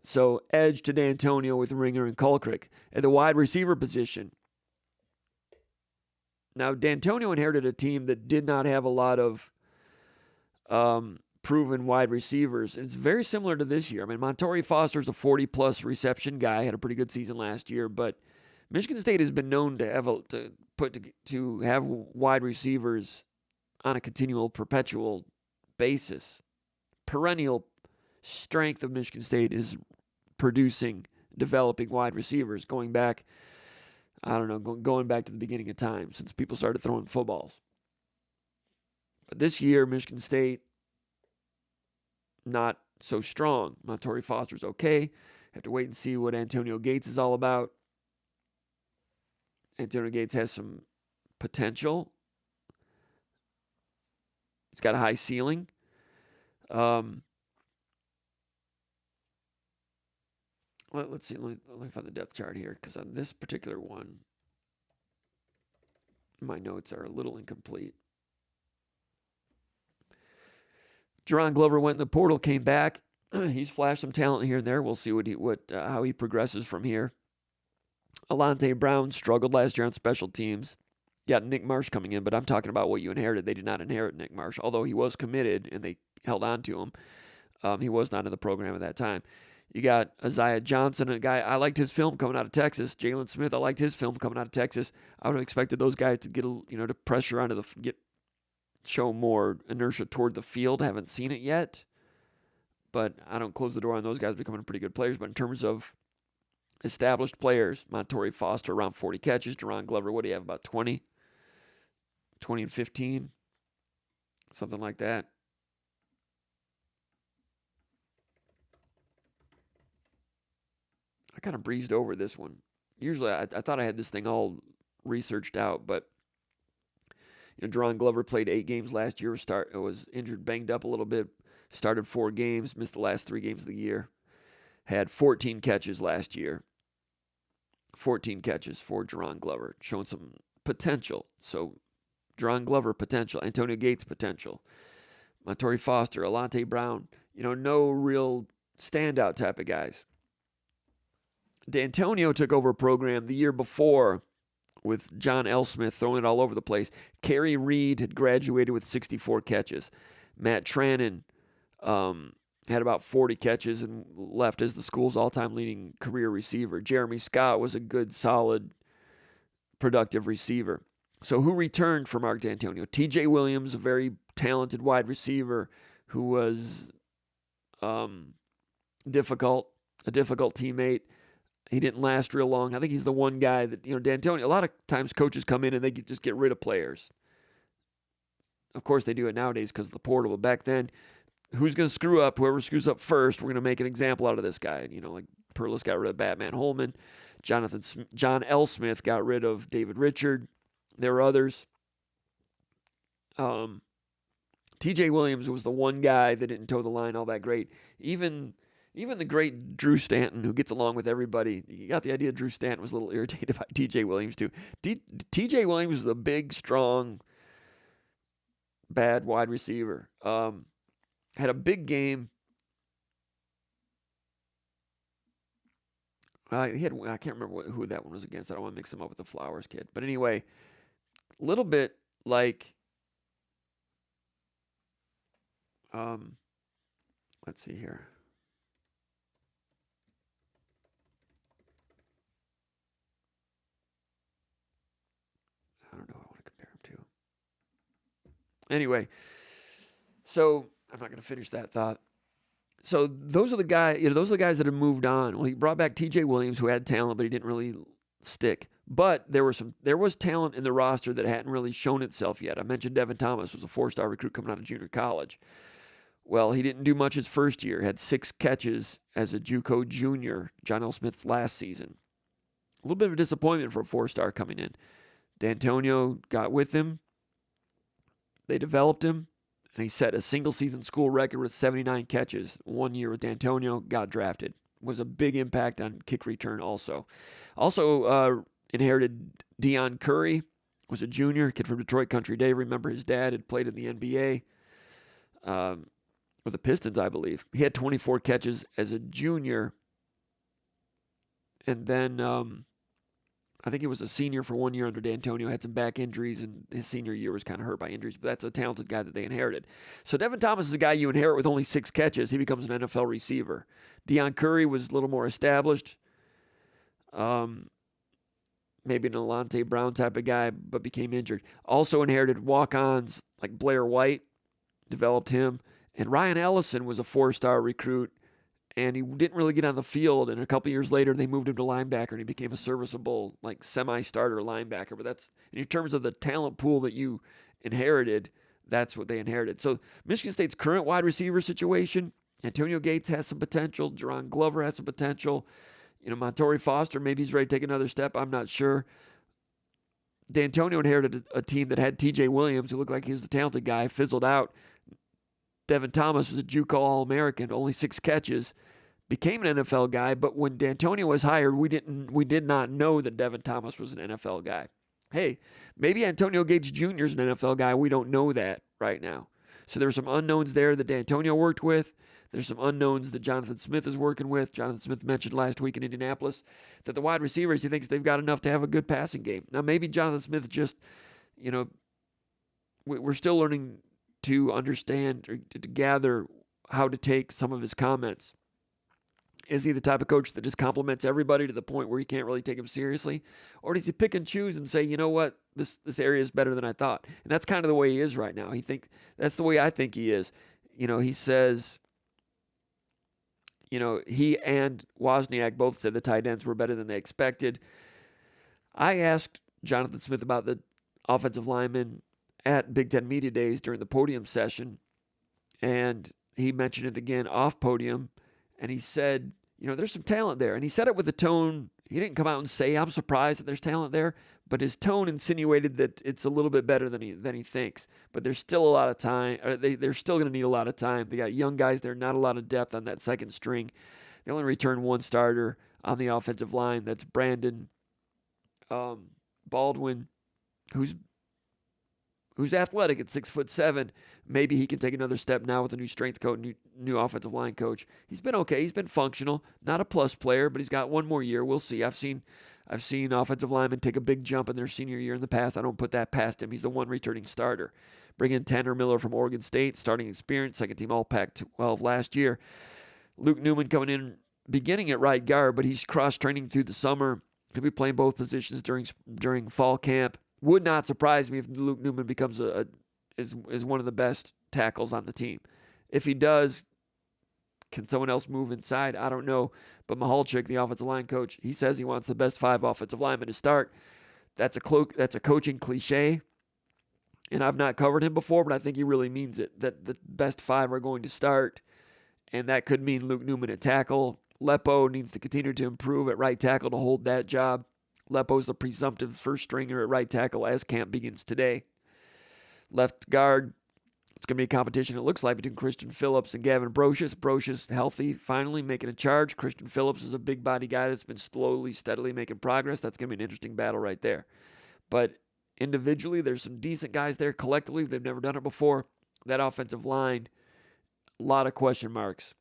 So, edge to Dantonio with Ringer and Colcrick. At the wide receiver position, now Dantonio inherited a team that did not have a lot of proven wide receivers. And it's very similar to this year. I mean, Montori Foster's a 40-plus reception guy, had a pretty good season last year, but Michigan State has been known to have wide receivers on a continual, perpetual basis. Perennial strength of Michigan State is developing wide receivers, going back to the beginning of time, since people started throwing footballs. But this year, Michigan State, not so strong. Montori Foster's okay. Have to wait and see what Antonio Gates is all about. Antonio Gates has some potential. He's got a high ceiling. Let's see. Let me find the depth chart here, because on this particular one, my notes are a little incomplete. Jerron Glover went in the portal, came back. He's flashed some talent here and there. We'll see how he progresses from here. Alante Brown struggled last year on special teams. You got Nick Marsh coming in, but I'm talking about what you inherited. They did not inherit Nick Marsh, although he was committed and they held on to him. He was not in the program at that time. You got Isaiah Johnson, a guy, I liked his film coming out of Texas. Jalen Smith, I liked his film coming out of Texas. I would have expected those guys to get to pressure onto show more inertia toward the field. Haven't seen it yet, but I don't close the door on those guys becoming pretty good players. But in terms of established players, Montori Foster around 40 catches. Jerron Glover, what do you have, about 20? 20 and 15? Something like that. I kind of breezed over this one. Usually I thought I had this thing all researched out, but Jerron Glover played 8 games last year. Was injured, banged up a little bit. Started 4 games, missed the last 3 games of the year. Had 14 catches last year. 14 catches for Jerron Glover, showing some potential. So, Jerron Glover potential, Antonio Gates potential, Montori Foster, Alante Brown. No real standout type of guys. Dantonio took over a program the year before with John L. Smith throwing it all over the place. Kerry Reed had graduated with 64 catches. Matt Trannon had about 40 catches and left as the school's all-time leading career receiver. Jeremy Scott was a good, solid, productive receiver. So who returned for Mark Dantonio? TJ Williams, a very talented wide receiver who was a difficult teammate. He didn't last real long. I think he's the one guy that, Dantonio, a lot of times coaches come in and they just get rid of players. Of course, they do it nowadays because of the portal. But back then, who's going to screw up? Whoever screws up first, we're going to make an example out of this guy. Like Perlis got rid of Batman Holman. John L. Smith got rid of David Richard. There were others. TJ Williams was the one guy that didn't toe the line all that great. Even the great Drew Stanton, who gets along with everybody, you got the idea Drew Stanton was a little irritated by TJ Williams too. TJ Williams was a big, strong, bad wide receiver. Had a big game. I can't remember who that one was against. I don't want to mix him up with the Flowers kid. But anyway, a little bit like, let's see here. I don't know who I want to compare him to. Anyway, so I'm not going to finish that thought. So those are the guys that have moved on. Well, he brought back TJ Williams, who had talent, but he didn't really stick. But there was talent in the roster that hadn't really shown itself yet. I mentioned Devin Thomas was a 4-star recruit coming out of junior college. Well, he didn't do much his first year. Had 6 catches as a JUCO junior, John L. Smith's last season. A little bit of a disappointment for a 4-star coming in. Dantonio got with him. They developed him, and he set a single-season school record with 79 catches. 1 year with Dantonio, got drafted. Was a big impact on kick return also. Also inherited Deion Curry, was a junior, kid from Detroit Country Day. Remember his dad had played in the NBA with the Pistons, I believe. He had 24 catches as a junior, and then I think he was a senior for 1 year under Dantonio, had some back injuries, and his senior year was kind of hurt by injuries, but that's a talented guy that they inherited. So Devin Thomas is a guy you inherit with only 6 catches. He becomes an NFL receiver. Deion Curry was a little more established, maybe an Alante Brown type of guy, but became injured. Also inherited walk-ons like Blair White, developed him, and Ryan Ellison was a 4-star recruit, and he didn't really get on the field, and a couple years later they moved him to linebacker, and he became a serviceable, like, semi-starter linebacker. But that's, in terms of the talent pool that you inherited, that's what they inherited. So Michigan State's current wide receiver situation, Antonio Gates has some potential, Jerron Glover has some potential, Montori Foster, maybe he's ready to take another step, I'm not sure. Dantonio inherited a team that had TJ Williams, who looked like he was the talented guy, fizzled out. Devin Thomas was a JUCO All-American, only 6 catches, became an NFL guy, but when Dantonio was hired, we did not know that Devin Thomas was an NFL guy. Hey, maybe Antonio Gates Jr. is an NFL guy. We don't know that right now. So there's some unknowns there that Dantonio worked with. There's some unknowns that Jonathan Smith is working with. Jonathan Smith mentioned last week in Indianapolis that the wide receivers, he thinks they've got enough to have a good passing game. Now, maybe Jonathan Smith just, we're still learning to understand or to gather how to take some of his comments. Is he the type of coach that just compliments everybody to the point where you can't really take him seriously? Or does he pick and choose and say, you know what, this area is better than I thought? And that's kind of the way he is right now. That's the way I think he is. He says, he and Wozniak both said the tight ends were better than they expected. I asked Jonathan Smith about the offensive linemen at Big Ten Media Days during the podium session, and he mentioned it again off podium, and he said, there's some talent there. And he said it with a tone, he didn't come out and say, I'm surprised that there's talent there, but his tone insinuated that it's a little bit better than he thinks. But there's still a lot of time. They're still going to need a lot of time. They got young guys there, not a lot of depth on that second string. They only returned 1 starter on the offensive line. That's Brandon Baldwin, who's athletic at 6'7". Maybe he can take another step now with a new strength coach, new offensive line coach. He's been okay. He's been functional. Not a plus player, but he's got 1 more year. We'll see. I've seen offensive linemen take a big jump in their senior year in the past. I don't put that past him. He's the one returning starter. Bring in Tanner Miller from Oregon State, starting experience, second-team All-Pac-12 last year. Luke Newman coming in, beginning at right guard, but he's cross-training through the summer. He'll be playing both positions during fall camp. Would not surprise me if Luke Newman becomes is one of the best tackles on the team. If he does, can someone else move inside? I don't know. But Mahalchik, the offensive line coach, he says he wants the best 5 offensive linemen to start. That's a coaching cliche, and I've not covered him before, but I think he really means it, that the best 5 are going to start, and that could mean Luke Newman at tackle. Lepo needs to continue to improve at right tackle to hold that job. Lepo's the presumptive first stringer at right tackle as camp begins today. Left guard, it's going to be a competition, it looks like, between Christian Phillips and Gavin Brocious. Brocious healthy, finally making a charge. Christian Phillips is a big body guy that's been slowly, steadily making progress. That's going to be an interesting battle right there. But individually, there's some decent guys there. Collectively, they've never done it before. That offensive line, a lot of question marks.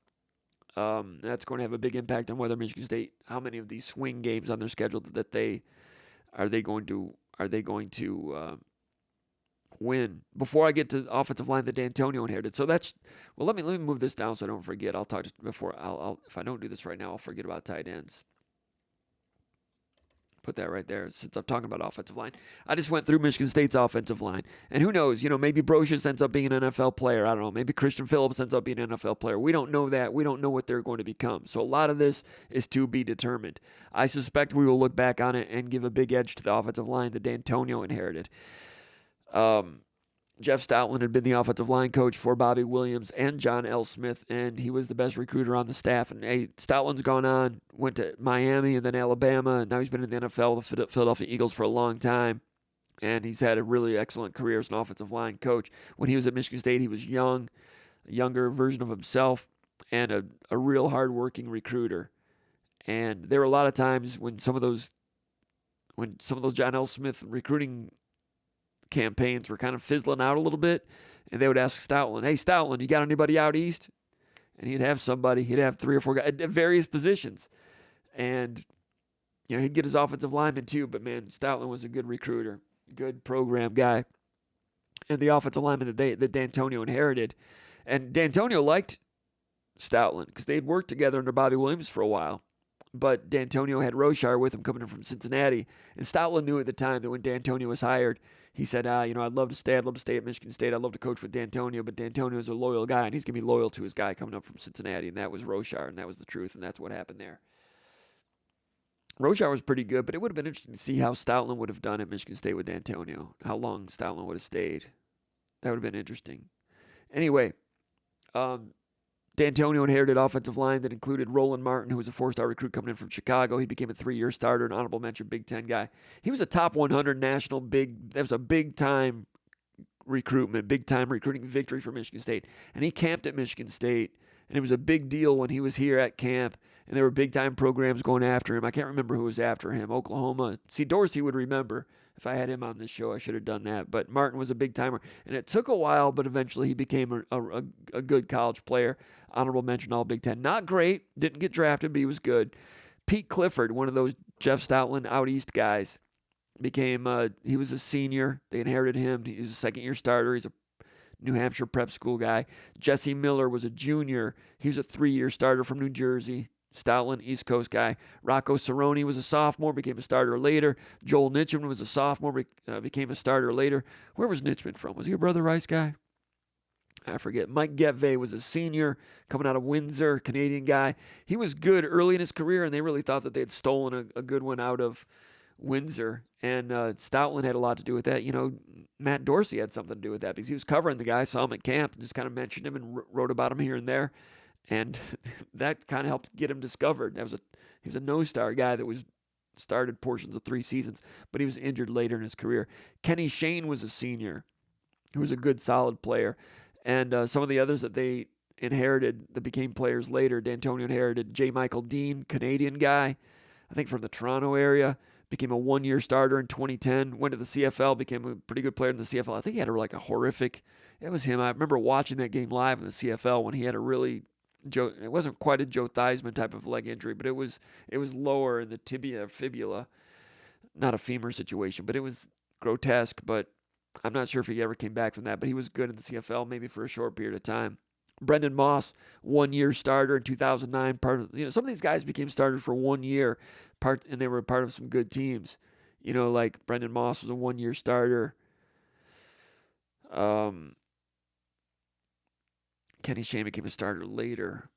That's going to have a big impact on whether Michigan State, how many of these swing games on their schedule that they going to win. Before I get to offensive line that Dantonio inherited, so that's let me move this down so I don't forget. I'll talk before I'll if I don't do this right now, I'll forget about tight ends. Put that right there since I'm talking about offensive line. I just went through Michigan State's offensive line. And who knows, maybe Brocious ends up being an NFL player. I don't know. Maybe Christian Phillips ends up being an NFL player. We don't know that. We don't know what they're going to become. So a lot of this is to be determined. I suspect we will look back on it and give a big edge to the offensive line that Dantonio inherited. Jeff Stoutland had been the offensive line coach for Bobby Williams and John L. Smith, and he was the best recruiter on the staff. And Stoutland's gone on, went to Miami and then Alabama, and now he's been in the NFL, the Philadelphia Eagles, for a long time. And he's had a really excellent career as an offensive line coach. When he was at Michigan State, he was young, a younger version of himself, and a real hard-working recruiter. And there were a lot of times when some of those John L. Smith recruiting campaigns were kind of fizzling out a little bit, and they would ask Stoutland, "Hey, Stoutland, you got anybody out east?" And he'd have somebody. He'd have 3 or 4 guys at various positions. And, he'd get his offensive lineman too, but, man, Stoutland was a good recruiter, good program guy. And the offensive lineman that Dantonio inherited. And Dantonio liked Stoutland because they'd worked together under Bobby Williams for a while. But Dantonio had Roshar with him coming in from Cincinnati. And Stoutland knew at the time that when Dantonio was hired, he said, I'd love to stay. I'd love to stay at Michigan State. I'd love to coach with Dantonio. But Dantonio is a loyal guy, and he's going to be loyal to his guy coming up from Cincinnati. And that was Roshar, and that was the truth, and that's what happened there. Roshar was pretty good, but it would have been interesting to see how Stoutland would have done at Michigan State with Dantonio, how long Stoutland would have stayed. That would have been interesting. Anyway, Dantonio inherited offensive line that included Roland Martin, who was a 4-star recruit coming in from Chicago. He became a 3-year starter, an honorable mention Big Ten guy. He was a top 100 national that was a big-time recruitment, big-time recruiting victory for Michigan State. And he camped at Michigan State, and it was a big deal when he was here at camp, and there were big-time programs going after him. I can't remember who was after him, Oklahoma. See, Dorsey would remember. If I had him on this show, I should have done that. But Martin was a big-timer, and it took a while, but eventually he became a good college player. Honorable mention, all Big Ten. Not great, didn't get drafted, but he was good. Pete Clifford, one of those Jeff Stoutland out east guys, he was a senior. They inherited him. He was a second-year starter. He's a New Hampshire prep school guy. Jesse Miller was a junior. He was a 3-year starter from New Jersey. Stoutland, East Coast guy. Rocco Cerrone was a sophomore, became a starter later. Joel Nitchman was a sophomore, became a starter later. Where was Nitchman from? Was he a Brother Rice guy? I forget. Mike Getvey was a senior coming out of Windsor, Canadian guy. He was good early in his career, and they really thought that they had stolen a good one out of Windsor. And Stoutland had a lot to do with that. Matt Dorsey had something to do with that because he was covering the guy, saw him at camp, and just kind of mentioned him and wrote about him here and there. And that kind of helped get him discovered. He was a no-star guy that was started portions of 3 seasons, but he was injured later in his career. Kenny Shane was a senior who was a good, solid player. And some of the others that they inherited that became players later, Dantonio inherited J. Michael Dean, Canadian guy, I think from the Toronto area, became a 1-year starter in 2010, went to the CFL, became a pretty good player in the CFL. I think he had it was him. I remember watching that game live in the CFL when he had it wasn't quite a Joe Theismann type of leg injury, but it was lower in the tibia or fibula, not a femur situation, but it was grotesque. But I'm not sure if he ever came back from that. But he was good in the CFL, maybe for a short period of time. Brendan Moss, 1-year starter in 2009. Some of these guys became starters for 1 year, and they were part of some good teams. Like Brendan Moss was a 1-year starter. Kenny Shane became a starter later.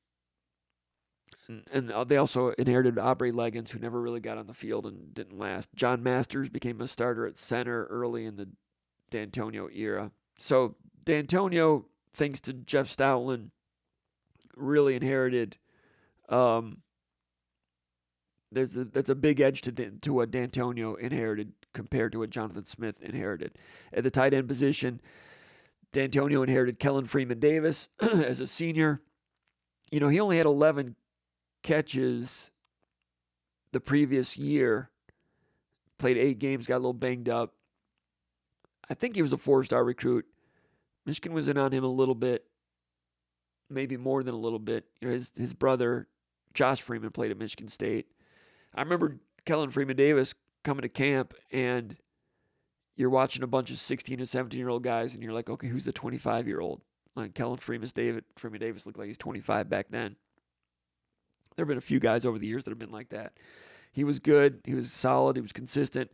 And they also inherited Aubrey Leggins, who never really got on the field and didn't last. John Masters became a starter at center early in the Dantonio era. So Dantonio, thanks to Jeff Stoutland, really inherited. That's a big edge to what Dantonio inherited compared to what Jonathan Smith inherited. At the tight end position, Dantonio inherited Kellen Freeman Davis as a senior. He only had 11 catches the previous year. Played 8 games, got a little banged up. I think he was a 4-star recruit. Michigan was in on him a little bit, maybe more than a little bit. His brother, Josh Freeman, played at Michigan State. I remember Kellen Freeman Davis coming to camp, and you're watching a bunch of 16 and 17-year-old guys, and you're like, okay, who's the 25-year-old? Like Kellen Freeman Davis looked like he's 25 back then. There have been a few guys over the years that have been like that. He was good. He was solid. He was consistent.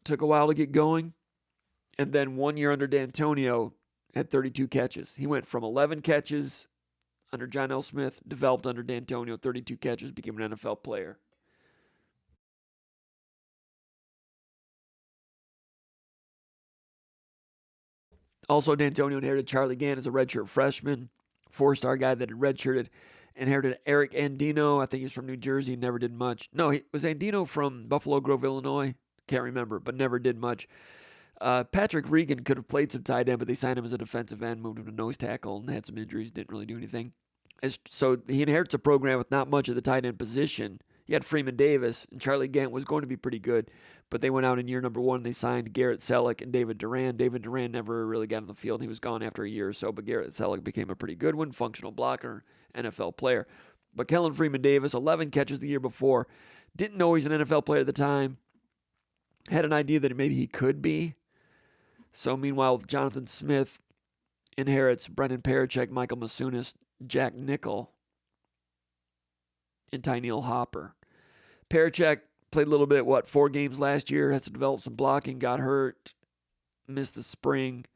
Took a while to get going. And then 1 year under Dantonio, had 32 catches. He went from 11 catches under John L. Smith, developed under Dantonio, 32 catches, became an NFL player. Also, Dantonio inherited Charlie Gant as a redshirt freshman, four-star guy that had redshirted. Inherited Eric Andino. I think he's from New Jersey. Never did much. No, was Andino from Buffalo Grove, Illinois? Can't remember, but never did much. Patrick Regan could have played some tight end, but they signed him as a defensive end, moved him to nose tackle, and had some injuries. Didn't really do anything. So he inherits a program with not much of the tight end position. He had Freeman Davis, and Charlie Gant was going to be pretty good, but they went out in year number one, and they signed Garrett Selleck and David Duran. David Duran never really got on the field. He was gone after a year or so, but Garrett Selleck became a pretty good one, functional blocker, NFL player. But Kellen Freeman Davis, 11 catches the year before, didn't know he's an NFL player at the time, had an idea that maybe he could be. So meanwhile, Jonathan Smith inherits Brendan Parachek, Michael Masunis, Jack Nickel, and Tyneil Hopper. Parachek played a little bit, 4 games last year, has to develop some blocking, got hurt, missed the spring.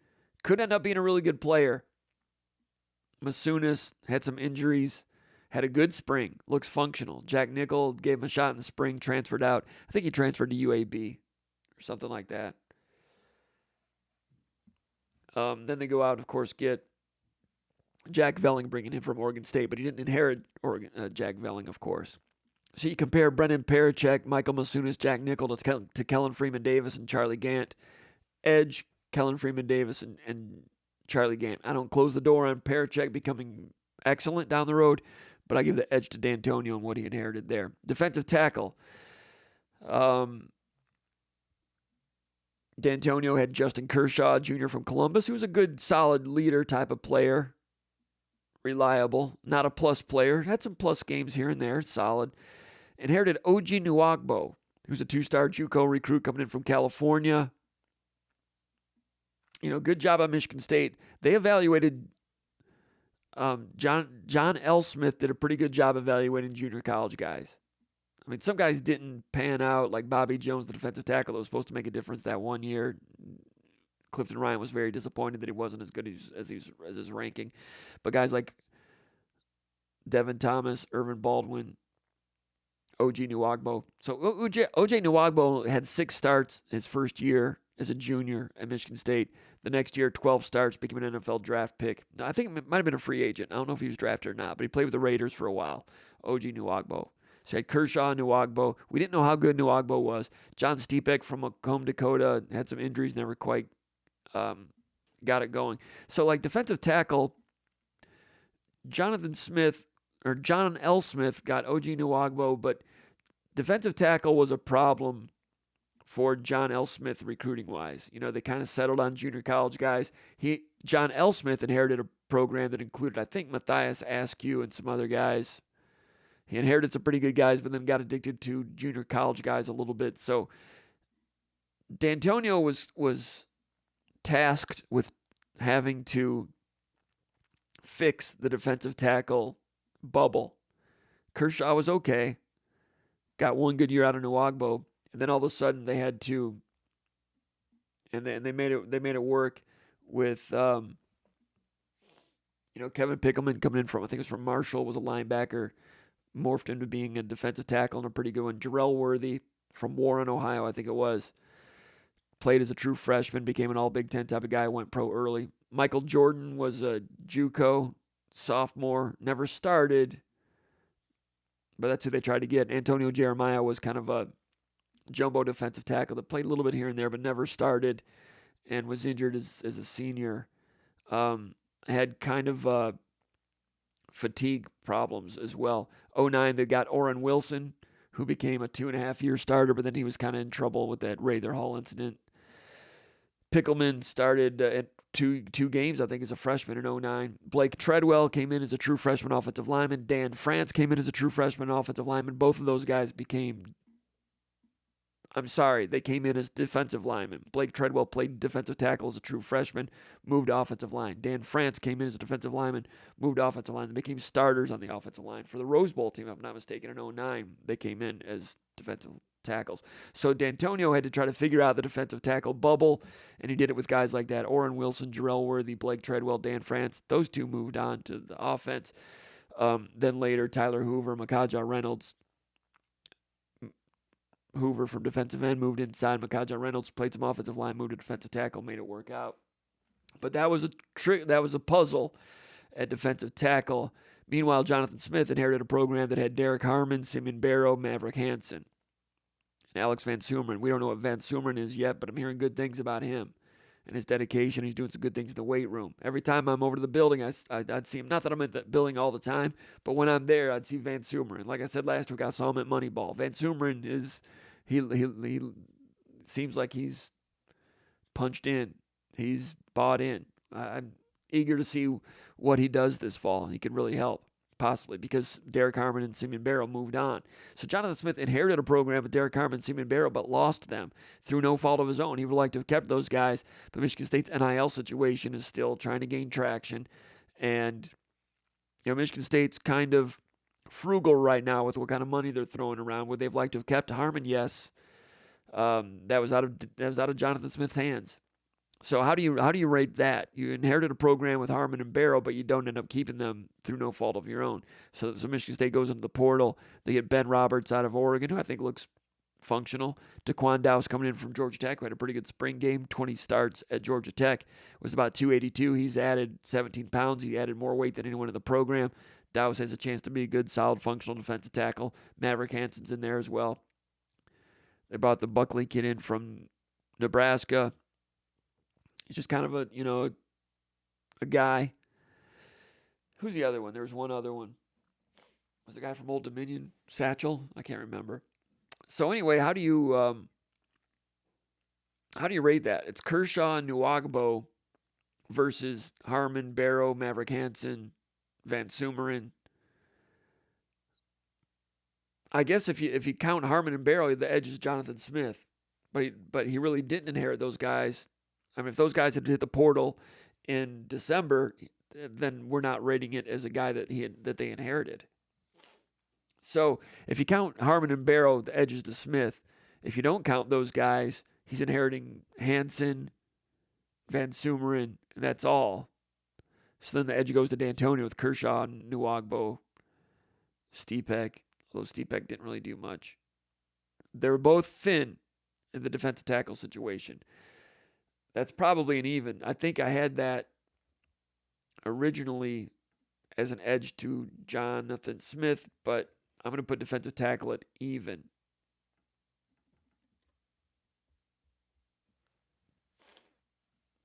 Could end up being a really good player. Masunis had some injuries, had a good spring, looks functional. Jack Nickel gave him a shot in the spring, transferred out. I think he transferred to UAB or something like that. Then they go out, of course, get Jack Velling, bringing him from Oregon State, but he didn't inherit Jack Velling, of course. So you compare Brendan Parachek, Michael Masunis, Jack Nickel to Kellen Freeman Davis and Charlie Gant. Edge, Kellen Freeman Davis and Charlie Gant. I don't close the door on Parachek becoming excellent down the road, but I give the edge to Dantonio and what he inherited there. Defensive tackle. Dantonio had Justin Kershaw Jr. from Columbus, who was a good, solid leader type of player. Reliable, not a plus player. Had some plus games here and there, solid. Inherited O.G. Nwagbo, who's a 2-star JUCO recruit coming in from California. Good job on Michigan State. They evaluated John L. Smith did a pretty good job evaluating junior college guys. I mean, some guys didn't pan out, like Bobby Jones, the defensive tackle, that was supposed to make a difference that one year. Clifton Ryan was very disappointed that he wasn't as good as his ranking. But guys like Devin Thomas, Irvin Baldwin, O.G. Nwagbo. So O.J. Nwagbo had 6 starts his first year as a junior at Michigan State. The next year, 12 starts, became an NFL draft pick. I think it might have been a free agent. I don't know if he was drafted or not, but he played with the Raiders for a while. O.G. Nwagbo. So he had Kershaw and Nwagbo. We didn't know how good Nwagbo was. John Stepek from Macomb, Dakota, had some injuries, never quite got it going. So, like, defensive tackle, John L. Smith got O.G. Nwagbo, but defensive tackle was a problem for John L. Smith recruiting-wise. They kind of settled on junior college guys. John L. Smith inherited a program that included, I think, Matthias Askew and some other guys. He inherited some pretty good guys, but then got addicted to junior college guys a little bit. So Dantonio was tasked with having to fix the defensive tackle bubble. Kershaw was okay. Got one good year out of Nwagbo. And then all of a sudden they had to, and they made it work with Kevin Pickelman coming in from, I think it was from Marshall, was a linebacker, morphed into being a defensive tackle and a pretty good one. Jarrell Worthy from Warren, Ohio, I think it was, played as a true freshman, became an all Big Ten type of guy, went pro early. Michael Jordan was a JUCO sophomore, never started, but that's who they tried to get. Antonio Jeremiah was kind of a jumbo defensive tackle that played a little bit here and there, but never started and was injured as a senior. Had kind of fatigue problems as well. 2009, they got Orrin Wilson, who became a 2.5-year starter, but then he was kind of in trouble with that Rather Hall incident. Pickelman started at two games, I think, as a freshman in 2009. Blake Treadwell came in as a true freshman offensive lineman. Dan France came in as a true freshman offensive lineman. Both of those guys they came in as defensive linemen. Blake Treadwell played defensive tackle as a true freshman, moved to offensive line. Dan France came in as a defensive lineman, moved to offensive line. They became starters on the offensive line. For the Rose Bowl team, if I'm not mistaken, in 2009, they came in as defensive tackles. So Dantonio had to try to figure out the defensive tackle bubble, and he did it with guys like that. Orrin Wilson, Jarrell Worthy, Blake Treadwell, Dan France. Those two moved on to the offense. Then later, Tyler Hoover, Makaja Reynolds. Hoover from defensive end moved inside. Makaja Reynolds played some offensive line, moved to defensive tackle, made it work out. But that was a trick. That was a puzzle at defensive tackle. Meanwhile, Jonathan Smith inherited a program that had Derek Harmon, Simeon Barrow, Maverick Hansen, and Alex Van Sumeren. We don't know what Van Sumeren is yet, but I'm hearing good things about him and his dedication. He's doing some good things in the weight room. Every time I'm over to the building, I'd see him. Not that I'm at the building all the time, but when I'm there, I'd see Van Sumeren. Like I said last week, I saw him at Moneyball. Van Sumeren is he seems like he's punched in. He's bought in. I'm eager to see what he does this fall. He could really help, possibly, because Derek Harmon and Simeon Barrow moved on. So Jonathan Smith inherited a program with Derek Harmon and Simeon Barrow, but lost them through no fault of his own. He would like to have kept those guys, but Michigan State's NIL situation is still trying to gain traction. And, Michigan State's kind of frugal right now with what kind of money they're throwing around. Would they've liked to have kept Harmon? Yes. That was out of Jonathan Smith's hands. So how do you rate that? You inherited a program with Harmon and Barrow, but you don't end up keeping them through no fault of your own. So Michigan State goes into the portal. They get Ben Roberts out of Oregon, who I think looks functional. Daquan Dowse coming in from Georgia Tech, who had a pretty good spring game, 20 starts at Georgia Tech, was about 282. He's added 17 pounds. He added more weight than anyone in the program. Dowse has a chance to be a good, solid, functional defensive tackle. Maverick Hansen's in there as well. They brought the Buckley kid in from Nebraska. He's just kind of a guy. Who's the other one? There's one other one. Was the guy from Old Dominion? Satchel? I can't remember. So anyway, how do you rate that? It's Kershaw and Nwagbo versus Harmon, Barrow, Maverick Hansen, Van Sumeren. I guess if you count Harmon and Barrow, the edge is Jonathan Smith, but he really didn't inherit those guys. I mean, if those guys had hit the portal in December, then we're not rating it as a guy that they inherited. So if you count Harmon and Barrow, the edge is to Smith. If you don't count those guys, he's inheriting Hansen, Van Sumeren, and that's all. So then the edge goes to Dantonio with Kershaw and Nwagbo, Stepek, although Stepek didn't really do much. They were both thin in the defensive tackle situation. That's probably an even. I think I had that originally as an edge to Jonathan Smith, but I'm going to put defensive tackle at even.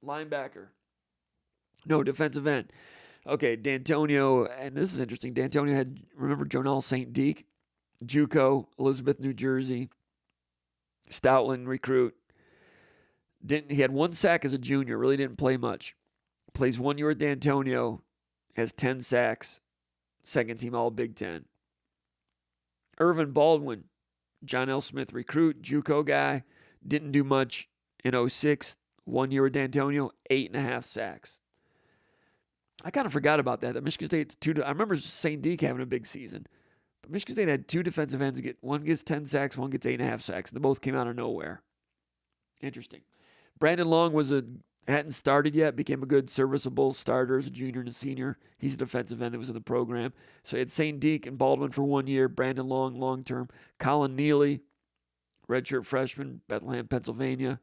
Linebacker. No, defensive end. Okay, Dantonio, and this is interesting. Dantonio had, remember Jonell St. Deke? JUCO, Elizabeth, New Jersey. Stoutland recruit. He had 1 sack as a junior, really didn't play much. Plays 1 year at Dantonio, has 10 sacks, second team All Big Ten. Irvin Baldwin, John L. Smith recruit, JUCO guy, didn't do much in 06, 1 year at Dantonio, 8.5 sacks. I kind of forgot about that. Michigan State's I remember St. Deke having a big season, but Michigan State had 2 defensive ends. One gets 10 sacks, one gets 8.5 sacks. They both came out of nowhere. Interesting. Brandon Long hadn't started yet, became a good serviceable starter as a junior and a senior. He's a defensive end that was in the program. So he had St. Deke and Baldwin for 1 year, Brandon Long long-term. Colin Neely, redshirt freshman, Bethlehem, Pennsylvania.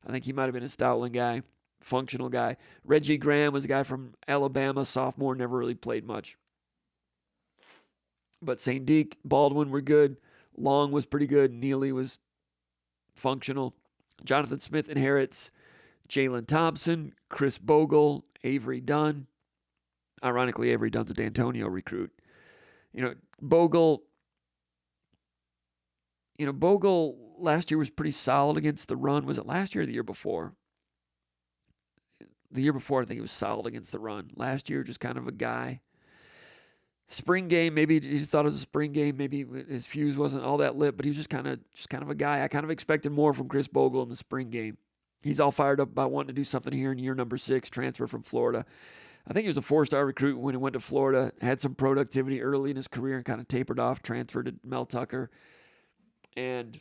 I think he might have been a Stoutland guy, functional guy. Reggie Graham was a guy from Alabama, sophomore, never really played much. But St. Deke, Baldwin were good. Long was pretty good. Neely was functional. Jonathan Smith inherits Jalen Thompson, Chris Bogle, Avery Dunn. Ironically, Avery Dunn's a Dantonio recruit. Bogle last year was pretty solid against the run. Was it last year or the year before? The year before, I think he was solid against the run. Last year, just kind of a guy. Spring game, maybe he just thought it was a spring game. Maybe his fuse wasn't all that lit, but he was just kind of a guy. I kind of expected more from Chris Bogle in the spring game. He's all fired up about wanting to do something here in year number 6, transfer from Florida. I think he was a 4-star recruit when he went to Florida, had some productivity early in his career and kind of tapered off, transferred to Mel Tucker. And,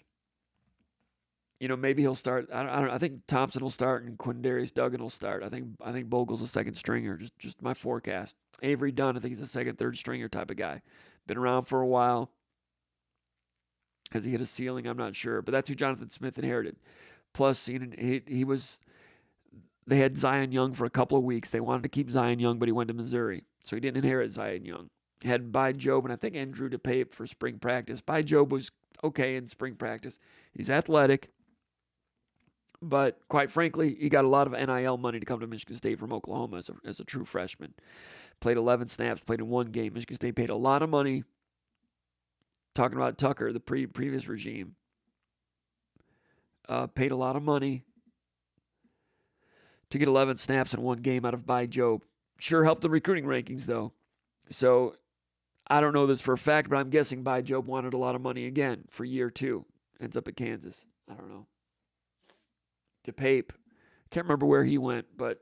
maybe he'll start. I don't know. I think Thompson will start and Quindarius Duggan will start. I think Bogle's a second stringer, just my forecast. Avery Dunn, I think he's a second, third stringer type of guy. Been around for a while. Has he hit a ceiling? I'm not sure. But that's who Jonathan Smith inherited. Plus, he was they had Zion Young for a couple of weeks. They wanted to keep Zion Young, but he went to Missouri. So he didn't inherit Zion Young. He had By Job and I think Andrew DePape for spring practice. By Job was okay in spring practice. He's athletic. But quite frankly, he got a lot of NIL money to come to Michigan State from Oklahoma as a true freshman. Played 11 snaps, played in one game. Michigan State paid a lot of money. Talking about Tucker, the previous regime. Paid a lot of money to get 11 snaps in one game out of By Job. Sure helped the recruiting rankings, though. So I don't know this for a fact, but I'm guessing By Job wanted a lot of money again for year 2. Ends up at Kansas. I don't know. DePape. Can't remember where he went, but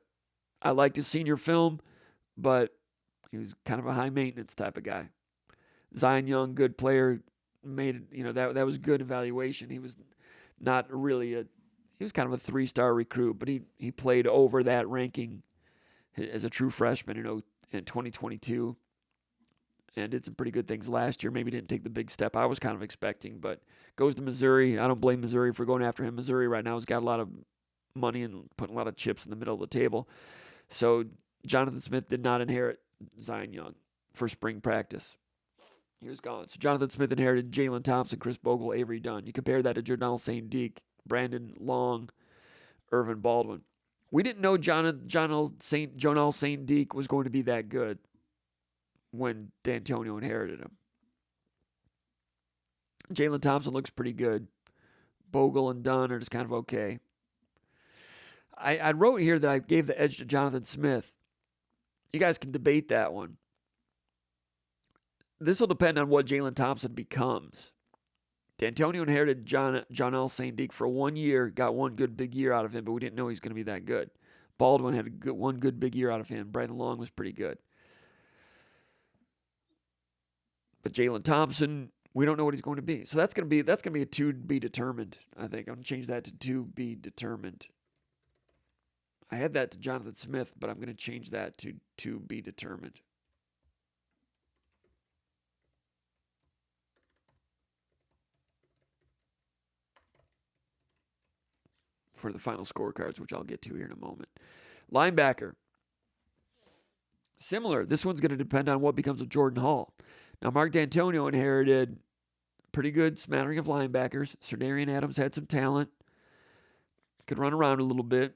I liked his senior film, but he was kind of a high maintenance type of guy. Zion Young, good player, made it, that was good evaluation. He was not really he was kind of a 3-star recruit, but he played over that ranking as a true freshman in 2022 and did some pretty good things last year. Maybe didn't take the big step I was kind of expecting, but goes to Missouri. I don't blame Missouri for going after him. Missouri right now has got a lot of money and putting a lot of chips in the middle of the table. So Jonathan Smith did not inherit Zion Young for spring practice. He was gone. So Jonathan Smith inherited Jalen Thompson, Chris Bogle, Avery Dunn. You compare that to Jonell St. Deke, Brandon Long, Irvin Baldwin. We didn't know Jonell St. Deke was going to be that good when Dantonio inherited him. Jalen Thompson looks pretty good. Bogle and Dunn are just kind of okay. I wrote here that I gave the edge to Jonathan Smith. You guys can debate that one. This will depend on what Jalen Thompson becomes. Dantonio inherited Jonell St. Deke for 1 year, got one good big year out of him, but we didn't know he was going to be that good. Baldwin had one good big year out of him. Brandon Long was pretty good. But Jalen Thompson, we don't know what he's going to be. So that's going to be a to be determined, I think. I'm going to change that to be determined. I had that to Jonathan Smith, but I'm going to change that to be determined. For the final scorecards, which I'll get to here in a moment. Linebacker. Similar. This one's going to depend on what becomes of Jordan Hall. Now, Mark Dantonio inherited pretty good smattering of linebackers. Serdarian Adams had some talent. Could run around a little bit.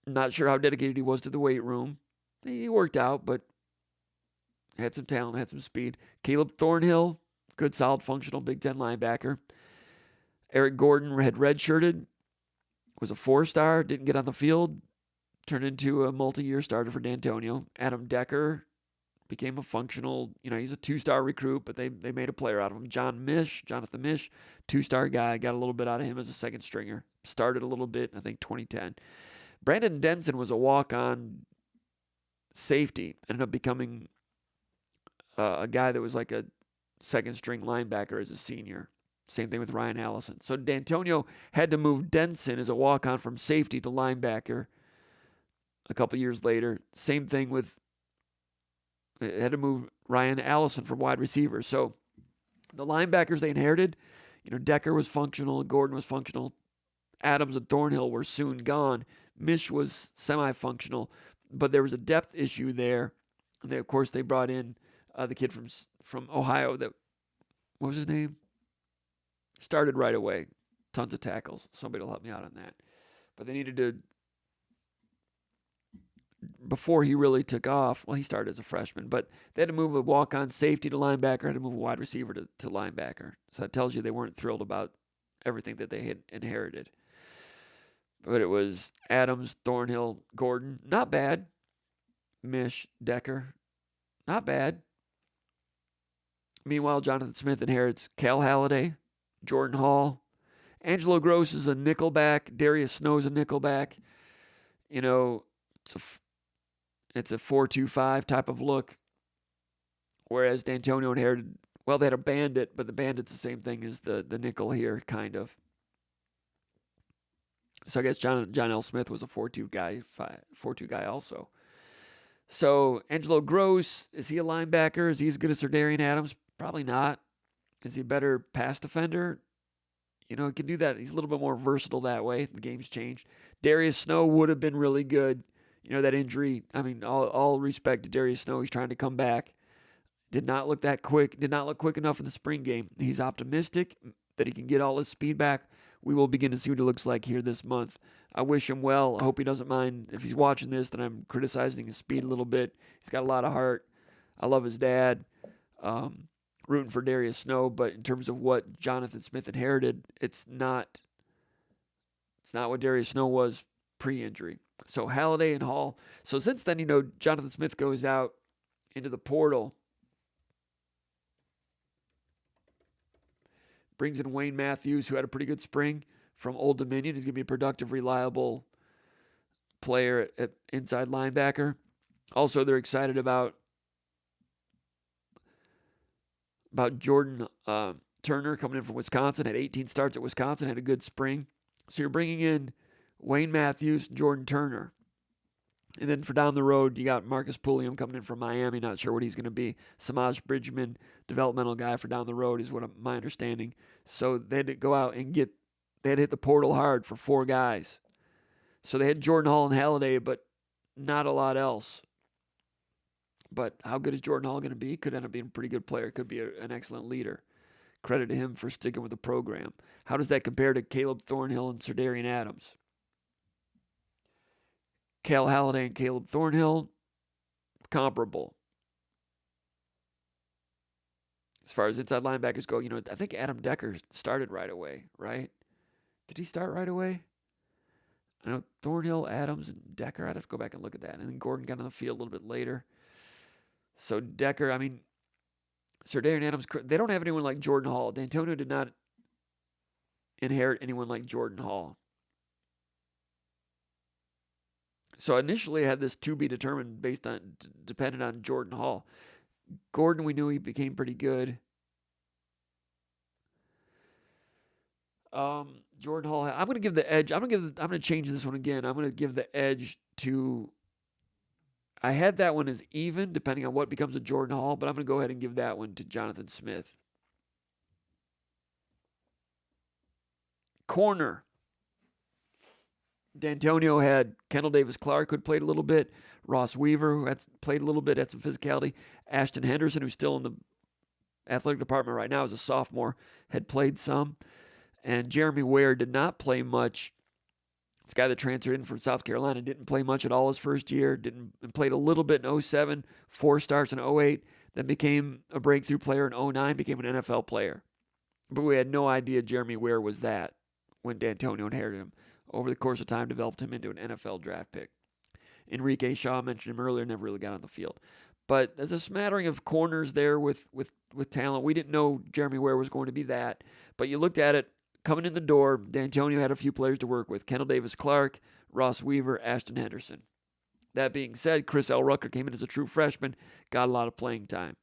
Not sure how dedicated he was to the weight room. He worked out, but had some talent, had some speed. Caleb Thornhill, good, solid, functional Big Ten linebacker. Eric Gordon had redshirted, was a 4-star, didn't get on the field, turned into a multi-year starter for Dantonio. Adam Decker became a functional, he's a 2-star recruit, but they made a player out of him. Jonathan Mish, 2-star guy, got a little bit out of him as a second stringer. Started a little bit, I think 2010. Brandon Denson was a walk-on safety, ended up becoming a guy that was like a second-string linebacker as a senior. Same thing with Ryan Allison. So Dantonio had to move Denson as a walk-on from safety to linebacker a couple years later. Same thing with, had to move Ryan Allison from wide receiver. So the linebackers they inherited, Decker was functional, Gordon was functional, Adams and Thornhill were soon gone. Mish was semi-functional, but there was a depth issue there. And of course, they brought in the kid from Ohio what was his name? Started right away. Tons of tackles. Somebody will help me out on that. But they needed to, before he really took off, well, he started as a freshman, but they had to move a walk-on safety to linebacker, had to move a wide receiver to linebacker. So that tells you they weren't thrilled about everything that they had inherited. But it was Adams, Thornhill, Gordon. Not bad. Mish, Decker. Not bad. Meanwhile, Jonathan Smith inherits Cal Halliday, Jordan Hall. Angelo Gross is a nickelback. Darius Snow's a nickelback. It's a 4-2-5 type of look. Whereas Dantonio inherited, they had a bandit, but the bandit's the same thing as the nickel here, kind of. So I guess John L. Smith was a 4-2 guy also. So Angelo Gross, is he a linebacker? Is he as good as Serdarian Adams? Probably not. Is he a better pass defender? he can do that. He's a little bit more versatile that way. The game's changed. Darius Snow would have been really good. That injury, all respect to Darius Snow. He's trying to come back. Did not look that quick. Did not look quick enough in the spring game. He's optimistic that he can get all his speed back. We will begin to see what he looks like here this month. I wish him well. I hope he doesn't mind. If he's watching this, then I'm criticizing his speed a little bit. He's got a lot of heart. I love his dad. Rooting for Darius Snow, but in terms of what Jonathan Smith inherited, it's not what Darius Snow was pre-injury. So Halliday and Hall. So since then, Jonathan Smith goes out into the portal, brings in Wayne Matthews, who had a pretty good spring from Old Dominion. He's going to be a productive, reliable player at inside linebacker. Also, they're excited about Jordan Turner coming in from Wisconsin. Had 18 starts at Wisconsin, had a good spring. So you're bringing in Wayne Matthews, Jordan Turner. And then for down the road, you got Marcus Pulliam coming in from Miami. Not sure what he's going to be. Samaj Bridgman, developmental guy for down the road is my understanding. So they had to go out and they had to hit the portal hard for 4 guys. So they had Jordan Hall and Halliday, but not a lot else. But how good is Jordan Hall going to be? Could end up being a pretty good player. Could be an excellent leader. Credit to him for sticking with the program. How does that compare to Caleb Thornhill and Sardarian Adams? Cal Halliday and Caleb Thornhill, comparable. As far as inside linebackers go, I think Adam Decker started right away, right? Did he start right away? I know Thornhill, Adams, and Decker. I'd have to go back and look at that. And then Gordon got on the field a little bit later. So Decker, Sardarian Adams, they don't have anyone like Jordan Hall. Dantonio did not inherit anyone like Jordan Hall. So initially I had this to be determined dependent on Jordan Hall. Gordon, we knew he became pretty good. Jordan Hall, I'm going to give the edge. I'm going to change this one again. I'm going to give the edge to, I had that one as even, depending on what becomes of Jordan Hall, but I'm going to go ahead and give that one to Jonathan Smith. Corner. Dantonio had Kendall Davis-Clark, who had played a little bit. Ross Weaver, who had played a little bit, had some physicality. Ashton Henderson, who's still in the athletic department right now as a sophomore, had played some. And Jeremy Ware did not play much. This guy that transferred in from South Carolina didn't play much at all his first year. Played a little bit in 07, 4 starts in 08, then became a breakthrough player in 09, became an NFL player. But we had no idea Jeremy Ware was that when Dantonio inherited him. Over the course of time, developed him into an NFL draft pick. Enrique Shaw, mentioned him earlier, never really got on the field. But there's a smattering of corners there with talent. We didn't know Jeremy Ware was going to be that. But you looked at it, coming in the door, Dantonio had a few players to work with. Kendall Davis-Clark, Ross Weaver, Ashton Henderson. That being said, Chris L. Rucker came in as a true freshman, got a lot of playing time.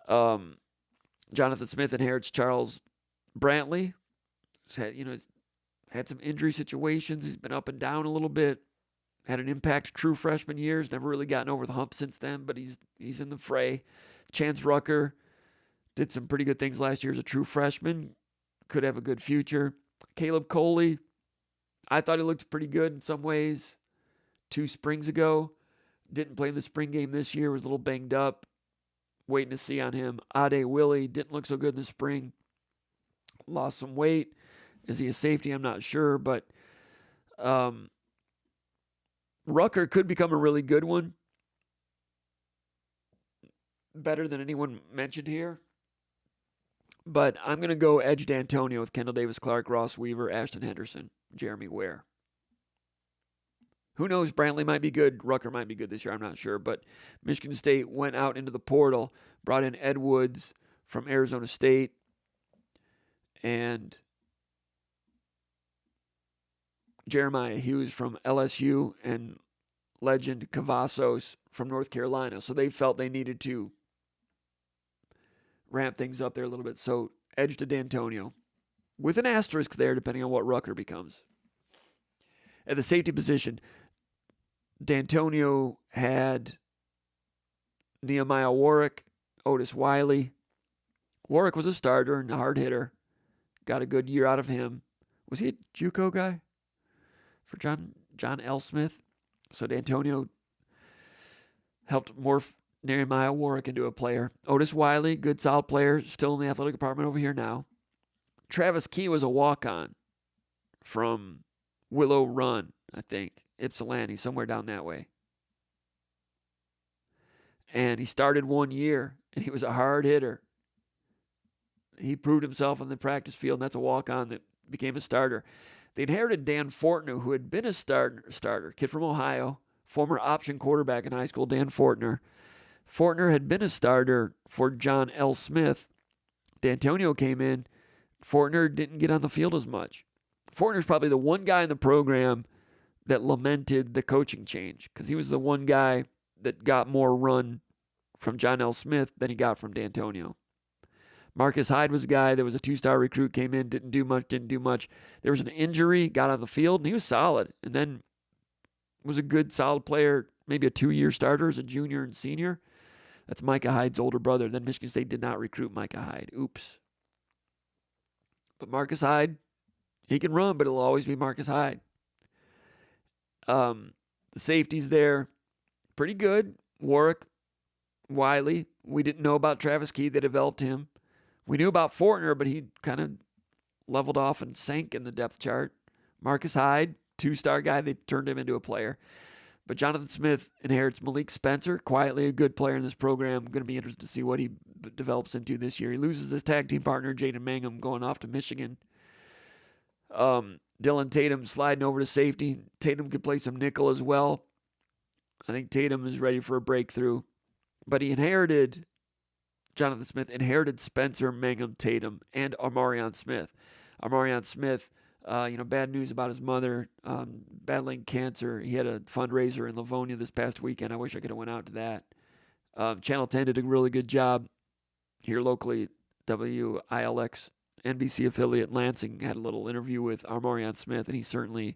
Jonathan Smith inherits Charles Brantley. He's had some injury situations. He's been up and down a little bit. Had an impact true freshman years. Never really gotten over the hump since then, but he's in the fray. Chance Rucker did some pretty good things last year as a true freshman. Could have a good future. Caleb Coley, I thought he looked pretty good in some ways 2 springs ago. Didn't play in the spring game this year. Was a little banged up. Waiting to see on him. Ade Willie didn't look so good in the spring. Lost some weight. Is he a safety? I'm not sure, but Rucker could become a really good one. Better than anyone mentioned here. But I'm going to go edge Dantonio with Kendall Davis-Clark, Ross Weaver, Ashton Henderson, Jeremy Ware. Who knows? Brantley might be good. Rucker might be good this year. I'm not sure. But Michigan State went out into the portal, brought in Ed Woods from Arizona State, and Jeremiah Hughes from LSU, and legend Cavazos from North Carolina. So they felt they needed to ramp things up there a little bit. So edge to Dantonio, with an asterisk there depending on what Rucker becomes. At the safety position, Dantonio had Nehemiah Warwick, Otis Wiley. Warwick was a starter and a hard hitter. got a good year out of him. Was he a JUCO guy for John L. Smith? So Dantonio helped morph Nehemiah Warwick into a player. Otis Wiley, good solid player, still in the athletic department over here now. Travis Key was a walk-on from Willow Run, I think, Ypsilanti, somewhere down that way. And he started 1 year, and he was a hard hitter. He proved himself on the practice field, and that's a walk-on that became a starter. They inherited Dan Fortner, who had been a starter, kid from Ohio, former option quarterback in high school, Dan Fortner. Fortner had been a starter for John L. Smith. Dantonio came in. Fortner didn't get on the field as much. Fortner's probably the one guy in the program that lamented the coaching change because he was the one guy that got more run from John L. Smith than he got from Dantonio. Marcus Hyde was a guy that was a 2-star recruit, came in, didn't do much. There was an injury, got on the field, and he was solid. And then was a good, solid player, maybe a 2-year starter as a junior and senior. That's Micah Hyde's older brother. Then Michigan State did not recruit Micah Hyde. Oops. But Marcus Hyde, he can run, but it'll always be Marcus Hyde. The safeties there, pretty good. Warwick, Wiley. We didn't know about Travis Key. They developed him. We knew about Fortner, but he kind of leveled off and sank in the depth chart. Marcus Hyde, 2-star guy. They turned him into a player. But Jonathan Smith inherits Malik Spencer, quietly a good player in this program. Going to be interested to see what he develops into this year. He loses his tag team partner, Jaden Mangum, going off to Michigan. Dylan Tatum sliding over to safety. Tatum could play some nickel as well. I think Tatum is ready for a breakthrough. But Jonathan Smith inherited Spencer, Mangum, Tatum, and Amarion Smith. Amarion Smith, bad news about his mother, battling cancer. He had a fundraiser in Livonia this past weekend. I wish I could have went out to that. Channel 10 did a really good job here locally. WILX NBC affiliate Lansing had a little interview with Amarion Smith, and he's certainly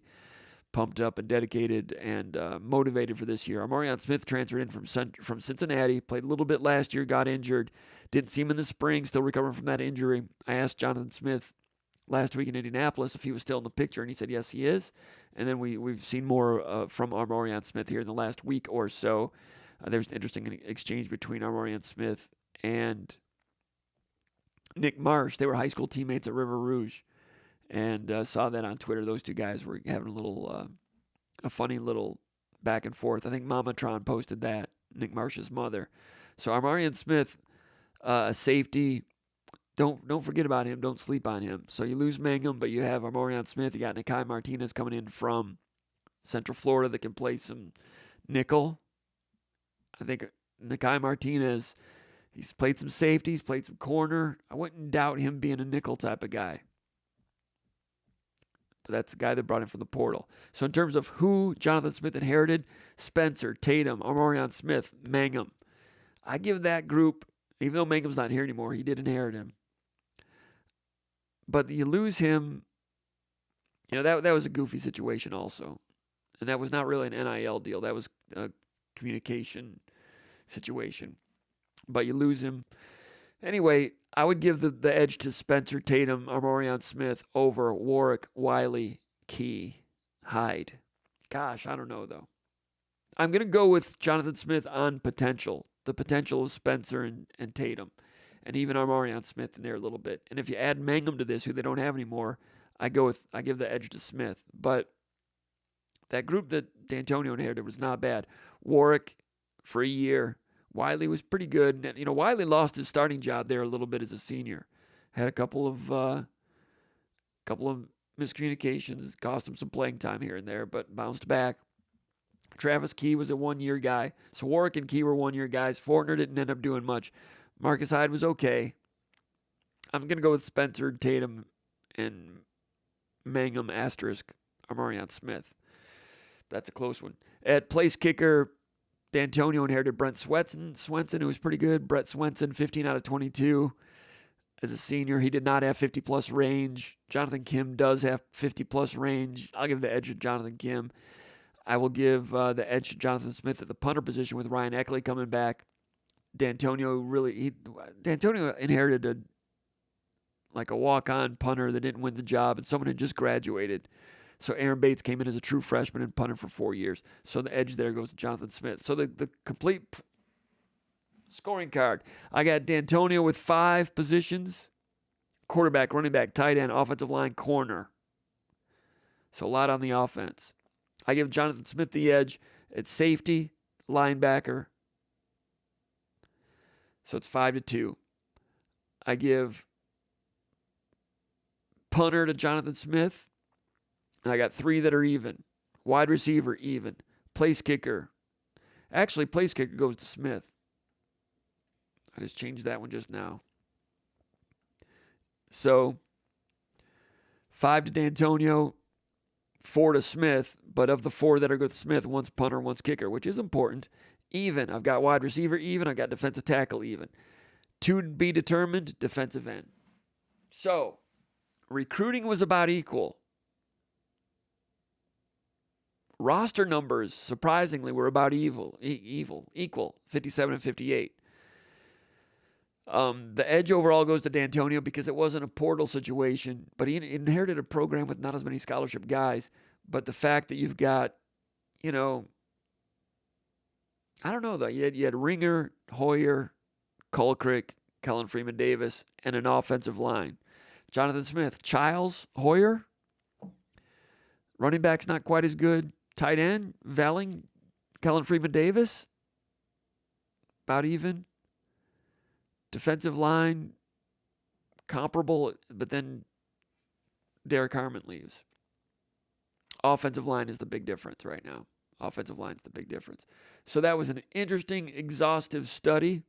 pumped up and dedicated and motivated for this year. Amarion Smith transferred in from Cincinnati, played a little bit last year, got injured, didn't see him in the spring, still recovering from that injury. I asked Jonathan Smith last week in Indianapolis if he was still in the picture, and he said yes, he is. And then we've seen more from Amarion Smith here in the last week or so. There's an interesting exchange between Amarion Smith and Nick Marsh. They were high school teammates at River Rouge. And saw that on Twitter. Those two guys were having a funny little back and forth. I think Mamatron posted that, Nick Marsh's mother. So Amarion Smith, a safety, don't forget about him. Don't sleep on him. So you lose Mangum, but you have Amarion Smith. You got Nikai Martinez coming in from Central Florida that can play some nickel. I think Nikai Martinez, he's played some safety, he's played some corner. I wouldn't doubt him being a nickel type of guy. That's the guy that brought him from the portal. So in terms of who Jonathan Smith inherited, Spencer, Tatum, Amarion Smith, Mangum. I give that group, even though Mangum's not here anymore, he did inherit him. But you lose him, that was a goofy situation also. And that was not really an NIL deal. That was a communication situation. But you lose him. Anyway, I would give the edge to Spencer, Tatum, Amarion Smith over Warwick, Wiley, Key, Hyde. Gosh, I don't know, though. I'm going to go with Jonathan Smith on potential, the potential of Spencer and Tatum, and even Amarion Smith in there a little bit. And if you add Mangum to this, who they don't have anymore, I give the edge to Smith. But that group that Dantonio inherited was not bad. Warwick, for a year. Wiley was pretty good. Wiley lost his starting job there a little bit as a senior. Had a couple of miscommunications, cost him some playing time here and there, but bounced back. Travis Key was a 1-year guy. So Warwick and Key were 1-year guys. Fortner didn't end up doing much. Marcus Hyde was okay. I'm going to go with Spencer, Tatum, and Mangum asterisk Amarion Smith. That's a close one. At place kicker, Dantonio inherited Brent Swenson, who was pretty good. Brett Swenson, 15 out of 22. As a senior, he did not have 50-plus range. Jonathan Kim does have 50-plus range. I'll give the edge to Jonathan Kim. I will give the edge to Jonathan Smith at the punter position with Ryan Eckley coming back. Dantonio inherited like a walk-on punter that didn't win the job, and someone had just graduated. So Aaron Bates came in as a true freshman and punted for 4 years. So the edge there goes to Jonathan Smith. So the complete scoring card. I got Dantonio with 5 positions: quarterback, running back, tight end, offensive line, corner. So a lot on the offense. I give Jonathan Smith the edge at safety, linebacker. So it's 5-2. I give punter to Jonathan Smith, and I got 3 that are even. Wide receiver, even. Place kicker. Actually, place kicker goes to Smith. I just changed that one just now. So 5 to Dantonio, 4 to Smith, but of the 4 that are good to Smith, one's punter, one's kicker, which is important. Even. I've got wide receiver even. I've got defensive tackle even. 2 to be determined, defensive end. So, recruiting was about equal. Roster numbers, surprisingly, were about equal, 57 and 58. The edge overall goes to Dantonio because it wasn't a portal situation, but he inherited a program with not as many scholarship guys. But the fact that you've got, I don't know, though. You had Ringer, Hoyer, Colcrick, Kellen Freeman Davis, and an offensive line. Jonathan Smith, Childs, Hoyer. Running back's not quite as good. Tight end, Velling, Kellen Freeman Davis. About even. Defensive line, comparable, but then Derek Harmon leaves. Offensive line is the big difference right now. Offensive line is the big difference. So that was an interesting, exhaustive study.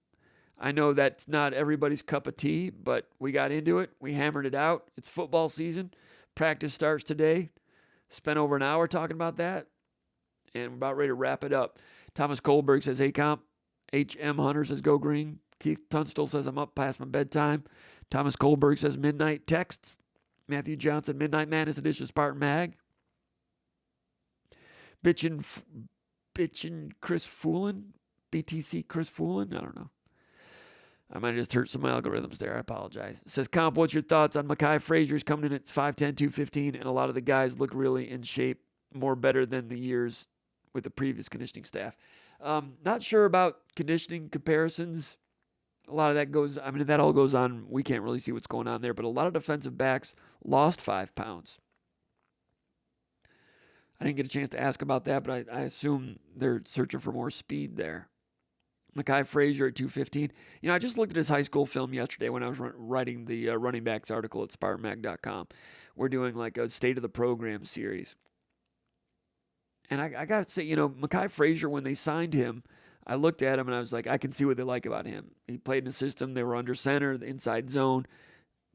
I know that's not everybody's cup of tea, but we got into it. We hammered it out. It's football season. Practice starts today. Spent over an hour talking about that, and we're about ready to wrap it up. Thomas Kohlberg says, hey, comp. H.M. Hunter says, go green. Keith Tunstall says, I'm up past my bedtime. Thomas Kohlberg says, midnight texts. Matthew Johnson, Midnight Madness edition of SpartanMag. Bitchin' Chris Foolin? BTC Chris Foolin? I don't know. I might have just hurt some of my algorithms there. I apologize. It says, comp, what's your thoughts on Mekhi Frazier's coming in at 5'10", 215, and a lot of the guys look really in shape, more better than the years with the previous conditioning staff. Not sure about conditioning comparisons. A lot of that that all goes on. We can't really see what's going on there, but a lot of defensive backs lost 5 pounds. I didn't get a chance to ask about that, but I assume they're searching for more speed there. Mekhi Frazier at 215. I just looked at his high school film yesterday when I was writing the running backs article at SpartanMag.com. We're doing like a state of the program series. And I got to say, Mekhi Frazier, when they signed him, I looked at him and I was like, I can see what they like about him. He played in a system. They were under center, the inside zone,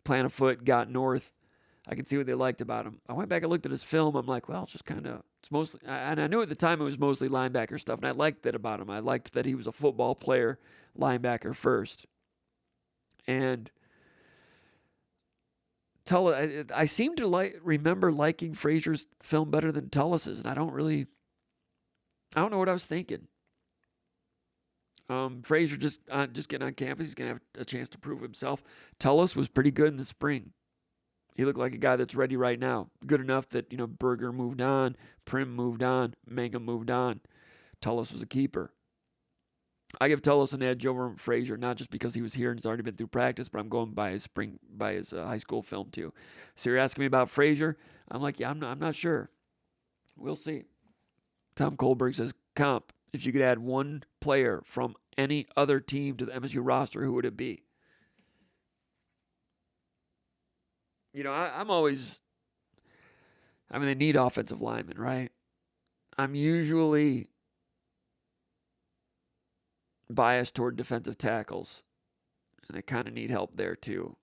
plant a foot, got north. I can see what they liked about him. I went back and looked at his film. I'm like, well, it's mostly, and I knew at the time it was mostly linebacker stuff, and I liked that about him. I liked that he was a football player, linebacker first. And I seem to remember liking Frazier's film better than Tullis's, and I don't know what I was thinking. Frazier just getting on campus, he's going to have a chance to prove himself. Tullis was pretty good in the spring. He looked like a guy that's ready right now. Good enough that, Berger moved on, Prim moved on, Mangum moved on. Tullis was a keeper. I give Tullis an edge over Frazier, not just because he was here and has already been through practice, but I'm going by his high school film too. So you're asking me about Frazier? I'm like, yeah, I'm not sure. We'll see. Tom Kohlberg says, comp, if you could add one player from any other team to the MSU roster, who would it be? I'm always, they need offensive linemen, right? I'm usually biased toward defensive tackles, and they kind of need help there too.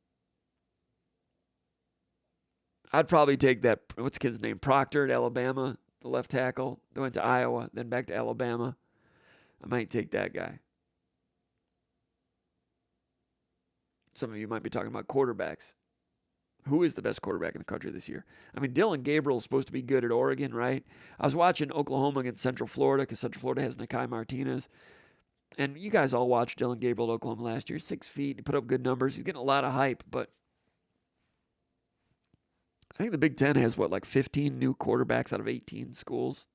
I'd probably take that, what's the kid's name? Proctor at Alabama, the left tackle. They went to Iowa, then back to Alabama. I might take that guy. Some of you might be talking about quarterbacks. Who is the best quarterback in the country this year? Dylan Gabriel is supposed to be good at Oregon, right? I was watching Oklahoma against Central Florida because Central Florida has Nakai Martinez. And you guys all watched Dylan Gabriel at Oklahoma last year. 6 feet. He put up good numbers. He's getting a lot of hype, but I think the Big Ten has, 15 new quarterbacks out of 18 schools?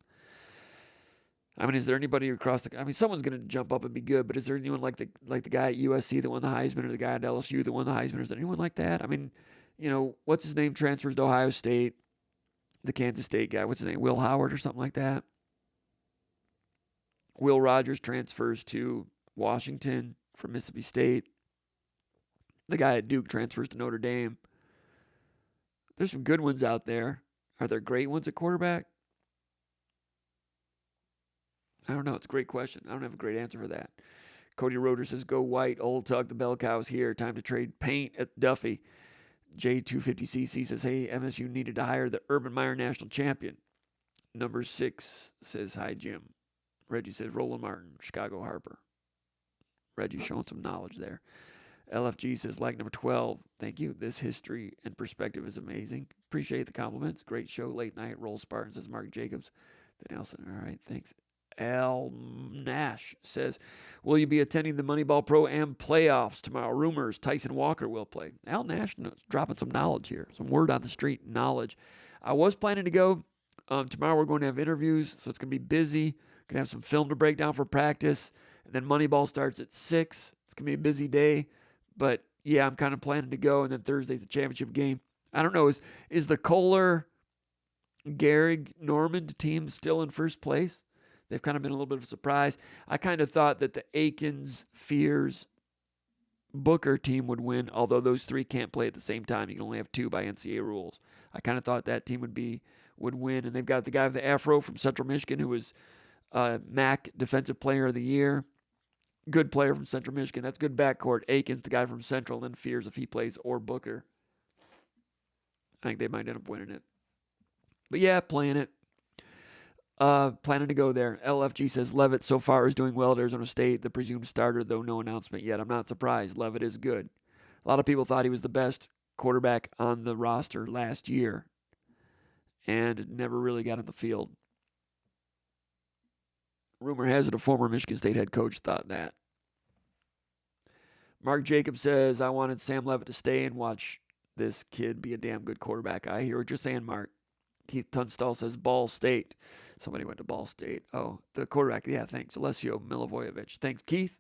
I mean, is there anybody across the? I mean, someone's going to jump up and be good, but is there anyone like the guy at USC that won the Heisman, or the guy at LSU that won the Heisman? Is there anyone like that? I mean, what's his name? Transfers to Ohio State. The Kansas State guy, what's his name? Will Howard or something like that. Will Rogers transfers to Washington from Mississippi State. The guy at Duke transfers to Notre Dame. There's some good ones out there. Are there great ones at quarterback? I don't know. It's a great question. I don't have a great answer for that. Cody Roeder says, go white. Old Tug, the bell cow's here. Time to trade paint at Duffy. J250cc says, hey, MSU needed to hire the Urban Meyer national champion. Number 6 says, hi, Jim. Reggie says, Roland Martin, Chicago Harper. Reggie showing some knowledge there. LFG says, like number 12, thank you. This history and perspective is amazing. Appreciate the compliments. Great show, late night. Roll Spartan, says Mark Jacobs. The Nelson, all right, thanks. Al Nash says, will you be attending the Moneyball Pro Am playoffs tomorrow? Rumors, Tyson Walker will play. Al Nash dropping some knowledge here, some word on the street knowledge. I was planning to go. Tomorrow we're going to have interviews, so it's going to be busy. Going to have some film to break down for practice. And then Moneyball starts at 6. It's going to be a busy day. But, yeah, I'm kind of planning to go. And then Thursday's the championship game. I don't know. Is the Kohler, Gehrig, Normand team still in first place? They've kind of been a little bit of a surprise. I kind of thought that the Aikens, Fears, Booker team would win, although those 3 can't play at the same time. You can only have 2 by NCAA rules. I kind of thought that team would win. And they've got the guy with the afro from Central Michigan who was MAC Defensive Player of the Year. Good player from Central Michigan. That's good backcourt. Aikens, the guy from Central, and then Fears if he plays, or Booker. I think they might end up winning it. But yeah, playing it. Planning to go there. LFG says Levitt so far is doing well at Arizona State, the presumed starter, though no announcement yet. I'm not surprised. Levitt is good. A lot of people thought he was the best quarterback on the roster last year and never really got on the field. Rumor has it a former Michigan State head coach thought that. Mark Jacobs says, I wanted Sam Levitt to stay and watch this kid be a damn good quarterback. I hear what you're saying, Mark. Keith Tunstall says Ball State. Somebody went to Ball State. Oh, the quarterback. Yeah, thanks. Alessio Milivojevic. Thanks, Keith.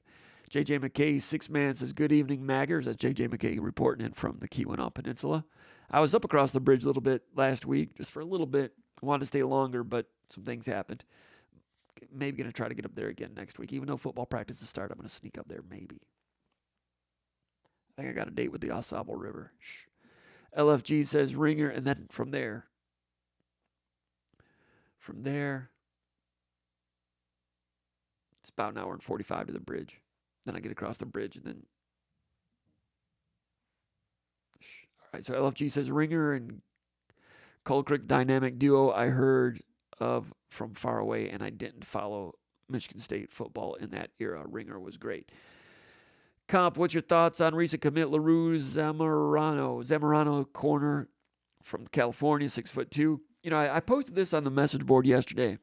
J.J. McKay, 6-man, says, good evening, Maggers. That's J.J. McKay reporting in from the Keweenaw Peninsula. I was up across the bridge a little bit last week, just for a little bit. Wanted to stay longer, but some things happened. Maybe going to try to get up there again next week. Even though football practice is started, I'm going to sneak up there maybe. I think I got a date with the Au Sable River. Shh. LFG says Ringer, and then from there, it's about an hour and 45 to the bridge. Then I get across the bridge, and then... All right, so LFG says Ringer and Cold Creek dynamic duo I heard of from far away, and I didn't follow Michigan State football in that era. Ringer was great. Comp, what's your thoughts on recent commit LaRue Zamorano corner from California, 6'2"? You know, I posted this on the message board yesterday.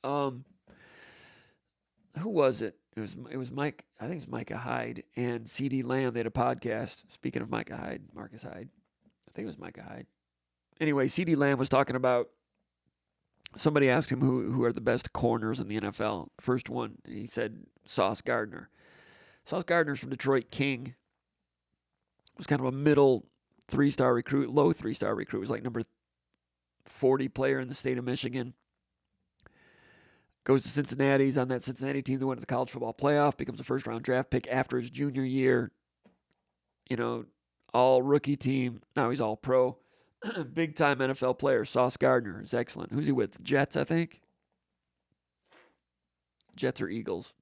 Who was it? It was Mike. I think it was Micah Hyde and C.D. Lamb. They had a podcast. Speaking of Micah Hyde, Marcus Hyde. I think it was Micah Hyde. Anyway, C.D. Lamb was talking about. Somebody asked him who are the best corners in the NFL. First one, he said Sauce Gardner. Sauce Gardner's from Detroit King. Was kind of a middle 3-star recruit, low 3-star recruit. Was like number 40 player in the state of Michigan. Goes to Cincinnati. He's on that Cincinnati team that went to the college football playoff. Becomes a first-round draft pick after his junior year. You know, all rookie team. Now he's all pro. Big-time NFL player. Sauce Gardner is excellent. Who's he with? The Jets, I think? Jets or Eagles.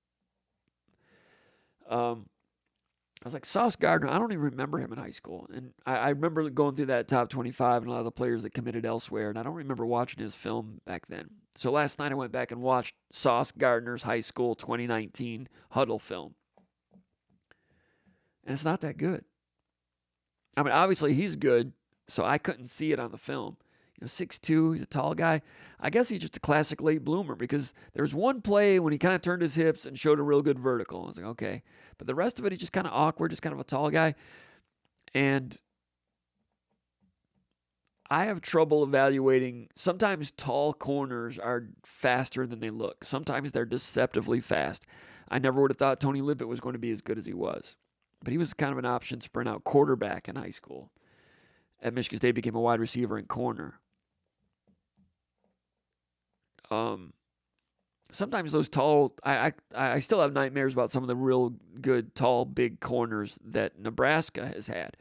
I was like, Sauce Gardner, I don't even remember him in high school. And I remember going through that top 25 and a lot of the players that committed elsewhere, and I don't remember watching his film back then. So last night I went back and watched Sauce Gardner's high school 2019 huddle film. And it's not that good. I mean, obviously he's good, so I couldn't see it on the film. You know, 6'2", he's a tall guy. I guess he's just a classic late bloomer because there was one play when he kind of turned his hips and showed a real good vertical. I was like, okay. But the rest of it, he's just kind of awkward, just kind of a tall guy. And I have trouble evaluating. Sometimes tall corners are faster than they look. Sometimes they're deceptively fast. I never would have thought Tony Lippett was going to be as good as he was. But he was kind of an option sprint out quarterback in high school. At Michigan State, became a wide receiver and corner. Sometimes those tall, I still have nightmares about some of the real good, tall, big corners that Nebraska has had.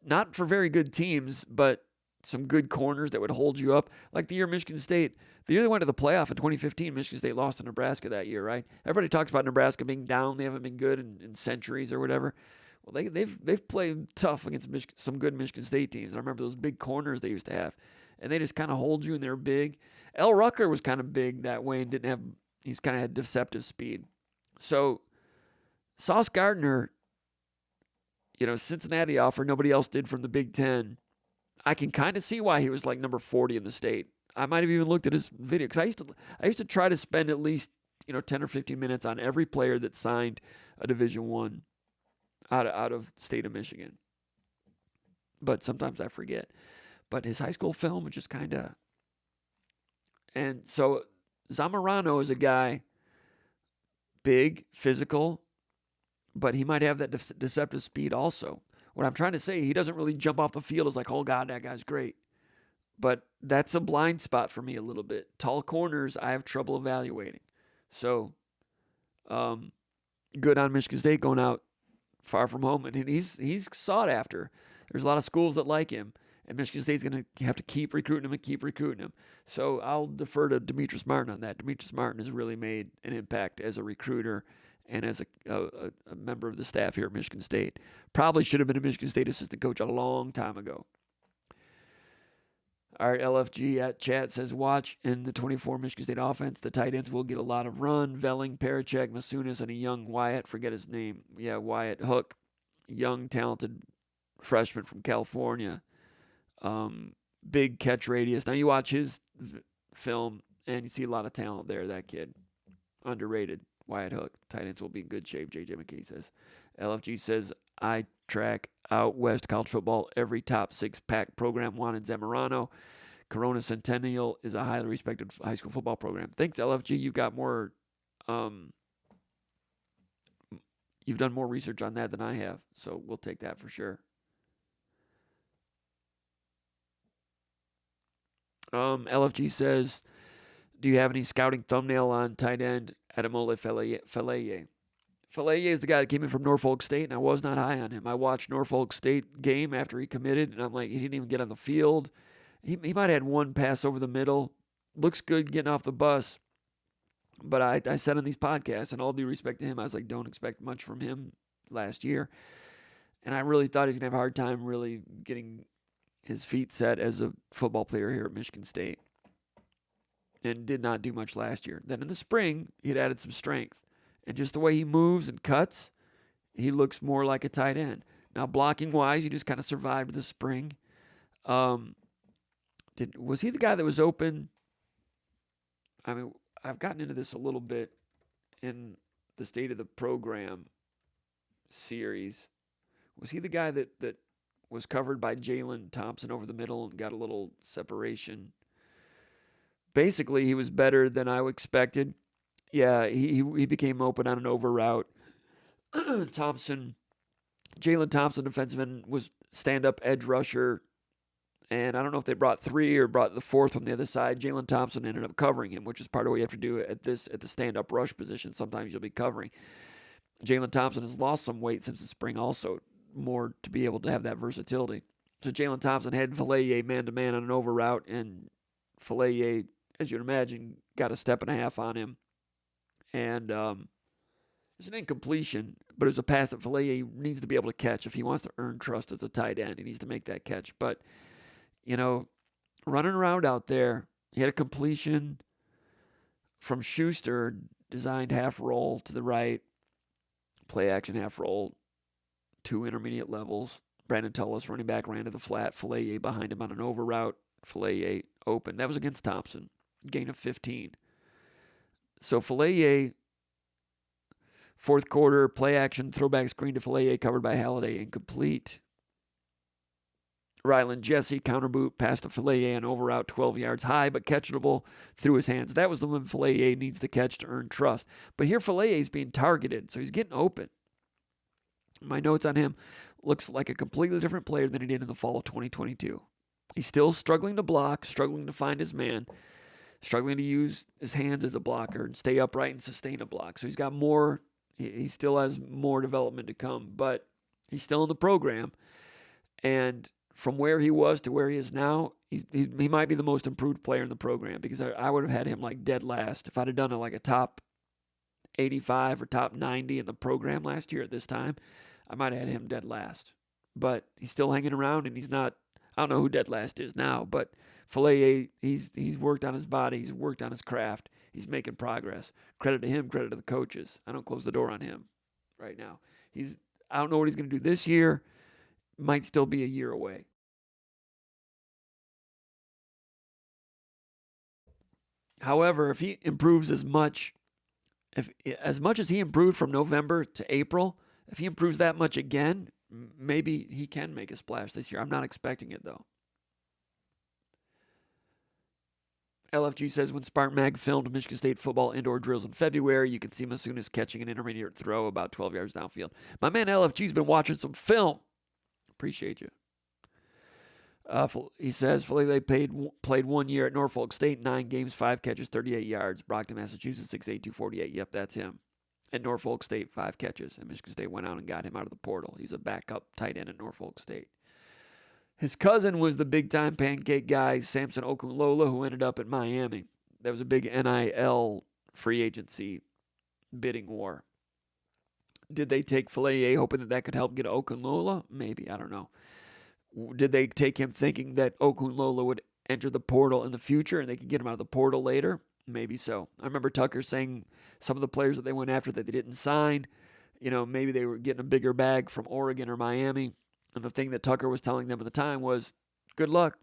Not for very good teams, but some good corners that would hold you up. Like the year Michigan State, the year they went to the playoff in 2015, Michigan State lost to Nebraska that year, right? Everybody talks about Nebraska being down. They haven't been good in centuries or whatever. Well, they've played tough against some good Michigan State teams. I remember those big corners they used to have. And they just kind of hold you, and they're big. L. Rucker was kind of big that way and he's kind of had deceptive speed. So Sauce Gardner, Cincinnati offered, nobody else did from the Big Ten. I can kind of see why he was like number 40 in the state. I might have even looked at his video because I used to try to spend at least 10 or 15 minutes on every player that signed a Division I out of the state of Michigan. But sometimes I forget. But his high school film was just kind of... And so Zamorano is a guy, big, physical, but he might have that deceptive speed also. What I'm trying to say, he doesn't really jump off the field as like, oh, God, that guy's great. But that's a blind spot for me a little bit. Tall corners, I have trouble evaluating. So, good on Michigan State going out far from home. And he's sought after. There's a lot of schools that like him. And Michigan State's going to have to keep recruiting him and keep recruiting him. So I'll defer to Demetrius Martin on that. Demetrius Martin has really made an impact as a recruiter and as a member of the staff here at Michigan State. Probably should have been a Michigan State assistant coach a long time ago. All right, LFG at chat says, watch in the 24 Michigan State offense. The tight ends will get a lot of run. Velling, Parachek, Masunas, and a young Wyatt. Forget his name. Yeah, Wyatt Hook. Young, talented freshman from California. Big catch radius. Now you watch his film and you see a lot of talent there. That kid, underrated. Wyatt Hook. Tight ends will be in good shape. JJ McKay says. LFG says, I track out west college football. Every top 6-pack program wanted Zamorano. Corona Centennial is a highly respected high school football program. Thanks, LFG. You've got more. You've done more research on that than I have, so we'll take that for sure. LFG says, do you have any scouting thumbnail on tight end Adamole Faleye? Faleye is the guy that came in from Norfolk State, and I was not high on him. I watched Norfolk State game after he committed, and I'm like, he didn't even get on the field. He might have had one pass over the middle. Looks good getting off the bus. But I said on these podcasts, and all due respect to him, I was like, don't expect much from him last year. And I really thought he was going to have a hard time really getting his feet set as a football player here at Michigan State. And did not do much last year. Then in the spring, he had added some strength. And just the way he moves and cuts, he looks more like a tight end. Now, blocking-wise, he just kind of survived the spring. Was he the guy that was open? I mean, I've gotten into this a little bit in the State of the Program series. Was he the guy that was covered by Jalen Thompson over the middle and got a little separation? Basically, he was better than I expected. Yeah, he became open on an over route. Jalen Thompson, defensive end, was stand-up edge rusher. And I don't know if they brought 3 or brought the 4th from the other side. Jalen Thompson ended up covering him, which is part of what you have to do at the stand-up rush position. Sometimes you'll be covering. Jalen Thompson has lost some weight since the spring also, more to be able to have that versatility. So Jalen Thompson had Faleye man-to-man on an over route, and Faleye, as you'd imagine, got a step and a half on him. And it's an incompletion, but it was a pass that Faleye needs to be able to catch if he wants to earn trust as a tight end. He needs to make that catch. But, running around out there, he had a completion from Schuster, designed half roll to the right, play action half roll, 2 intermediate levels. Brandon Tullis, running back, ran to the flat. Faleye behind him on an over route. Faleye open. That was against Thompson. Gain of 15. So Faleye, 4th quarter, play action, throwback screen to Faleye, covered by Halliday, incomplete. Ryland Jesse, counter boot, pass to Fillet and over out 12 yards high, but catchable through his hands. That was the one Fillet needs to catch to earn trust. But here Fillet is being targeted, so he's getting open. My notes on him, looks like a completely different player than he did in the fall of 2022. He's still struggling to block, struggling to find his man, struggling to use his hands as a blocker and stay upright and sustain a block. So he's got more, he still has more development to come, but he's still in the program. And from where he was to where he is now, he might be the most improved player in the program, because I would have had him like dead last. If I'd have done it like a top 85 or top 90 in the program last year at this time, I might have had him dead last. But he's still hanging around, and he's not, I don't know who dead last is now, but Fillet, he's worked on his body, he's worked on his craft, he's making progress. Credit to him, credit to the coaches. I don't close the door on him right now. I don't know what he's going to do this year. Might still be a year away. However, if he improves as much as he improved from November to April, if he improves that much again, maybe he can make a splash this year. I'm not expecting it, though. LFG says, when SpartanMag filmed Michigan State football indoor drills in February, you can see Masunas catching an intermediate throw about 12 yards downfield. My man LFG's been watching some film. Appreciate you. He says, Fillet played 1 year at Norfolk State, 9 games, 5 catches, 38 yards. Brockton, Massachusetts, 6'8", 248. Yep, that's him. At Norfolk State, 5 catches. And Michigan State went out and got him out of the portal. He's a backup tight end at Norfolk State. His cousin was the big-time pancake guy, Samson Okunlola, who ended up at Miami. That was a big NIL free agency bidding war. Did they take Fillet hoping that could help get Okunlola? Maybe, I don't know. Did they take him thinking that Okunlola would enter the portal in the future and they could get him out of the portal later? Maybe so. I remember Tucker saying some of the players that they went after that they didn't sign, maybe they were getting a bigger bag from Oregon or Miami. And the thing that Tucker was telling them at the time was, good luck.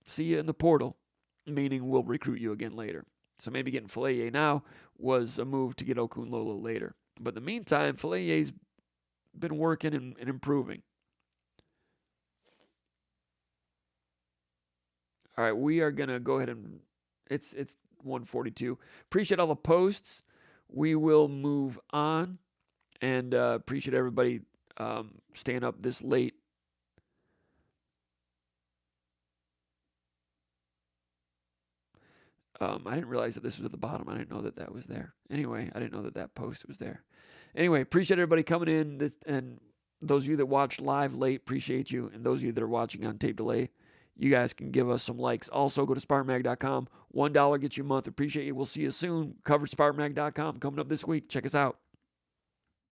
See you in the portal, meaning we'll recruit you again later. So maybe getting Fillet now was a move to get Okunlola later. But in the meantime, Fillet's been working and improving. All right, we are going to go ahead and it's 1:42. Appreciate all the posts. We will move on, and appreciate everybody staying up this late. I didn't realize that this was at the bottom. I didn't know that was there. Anyway, I didn't know that post was there. Anyway, appreciate everybody coming in, and those of you that watched live late, appreciate you, and those of you that are watching on tape delay, you guys can give us some likes. Also, go to SpartanMag.com. $1 gets you a month. Appreciate you. We'll see you soon. Cover SpartanMag.com coming up this week. Check us out.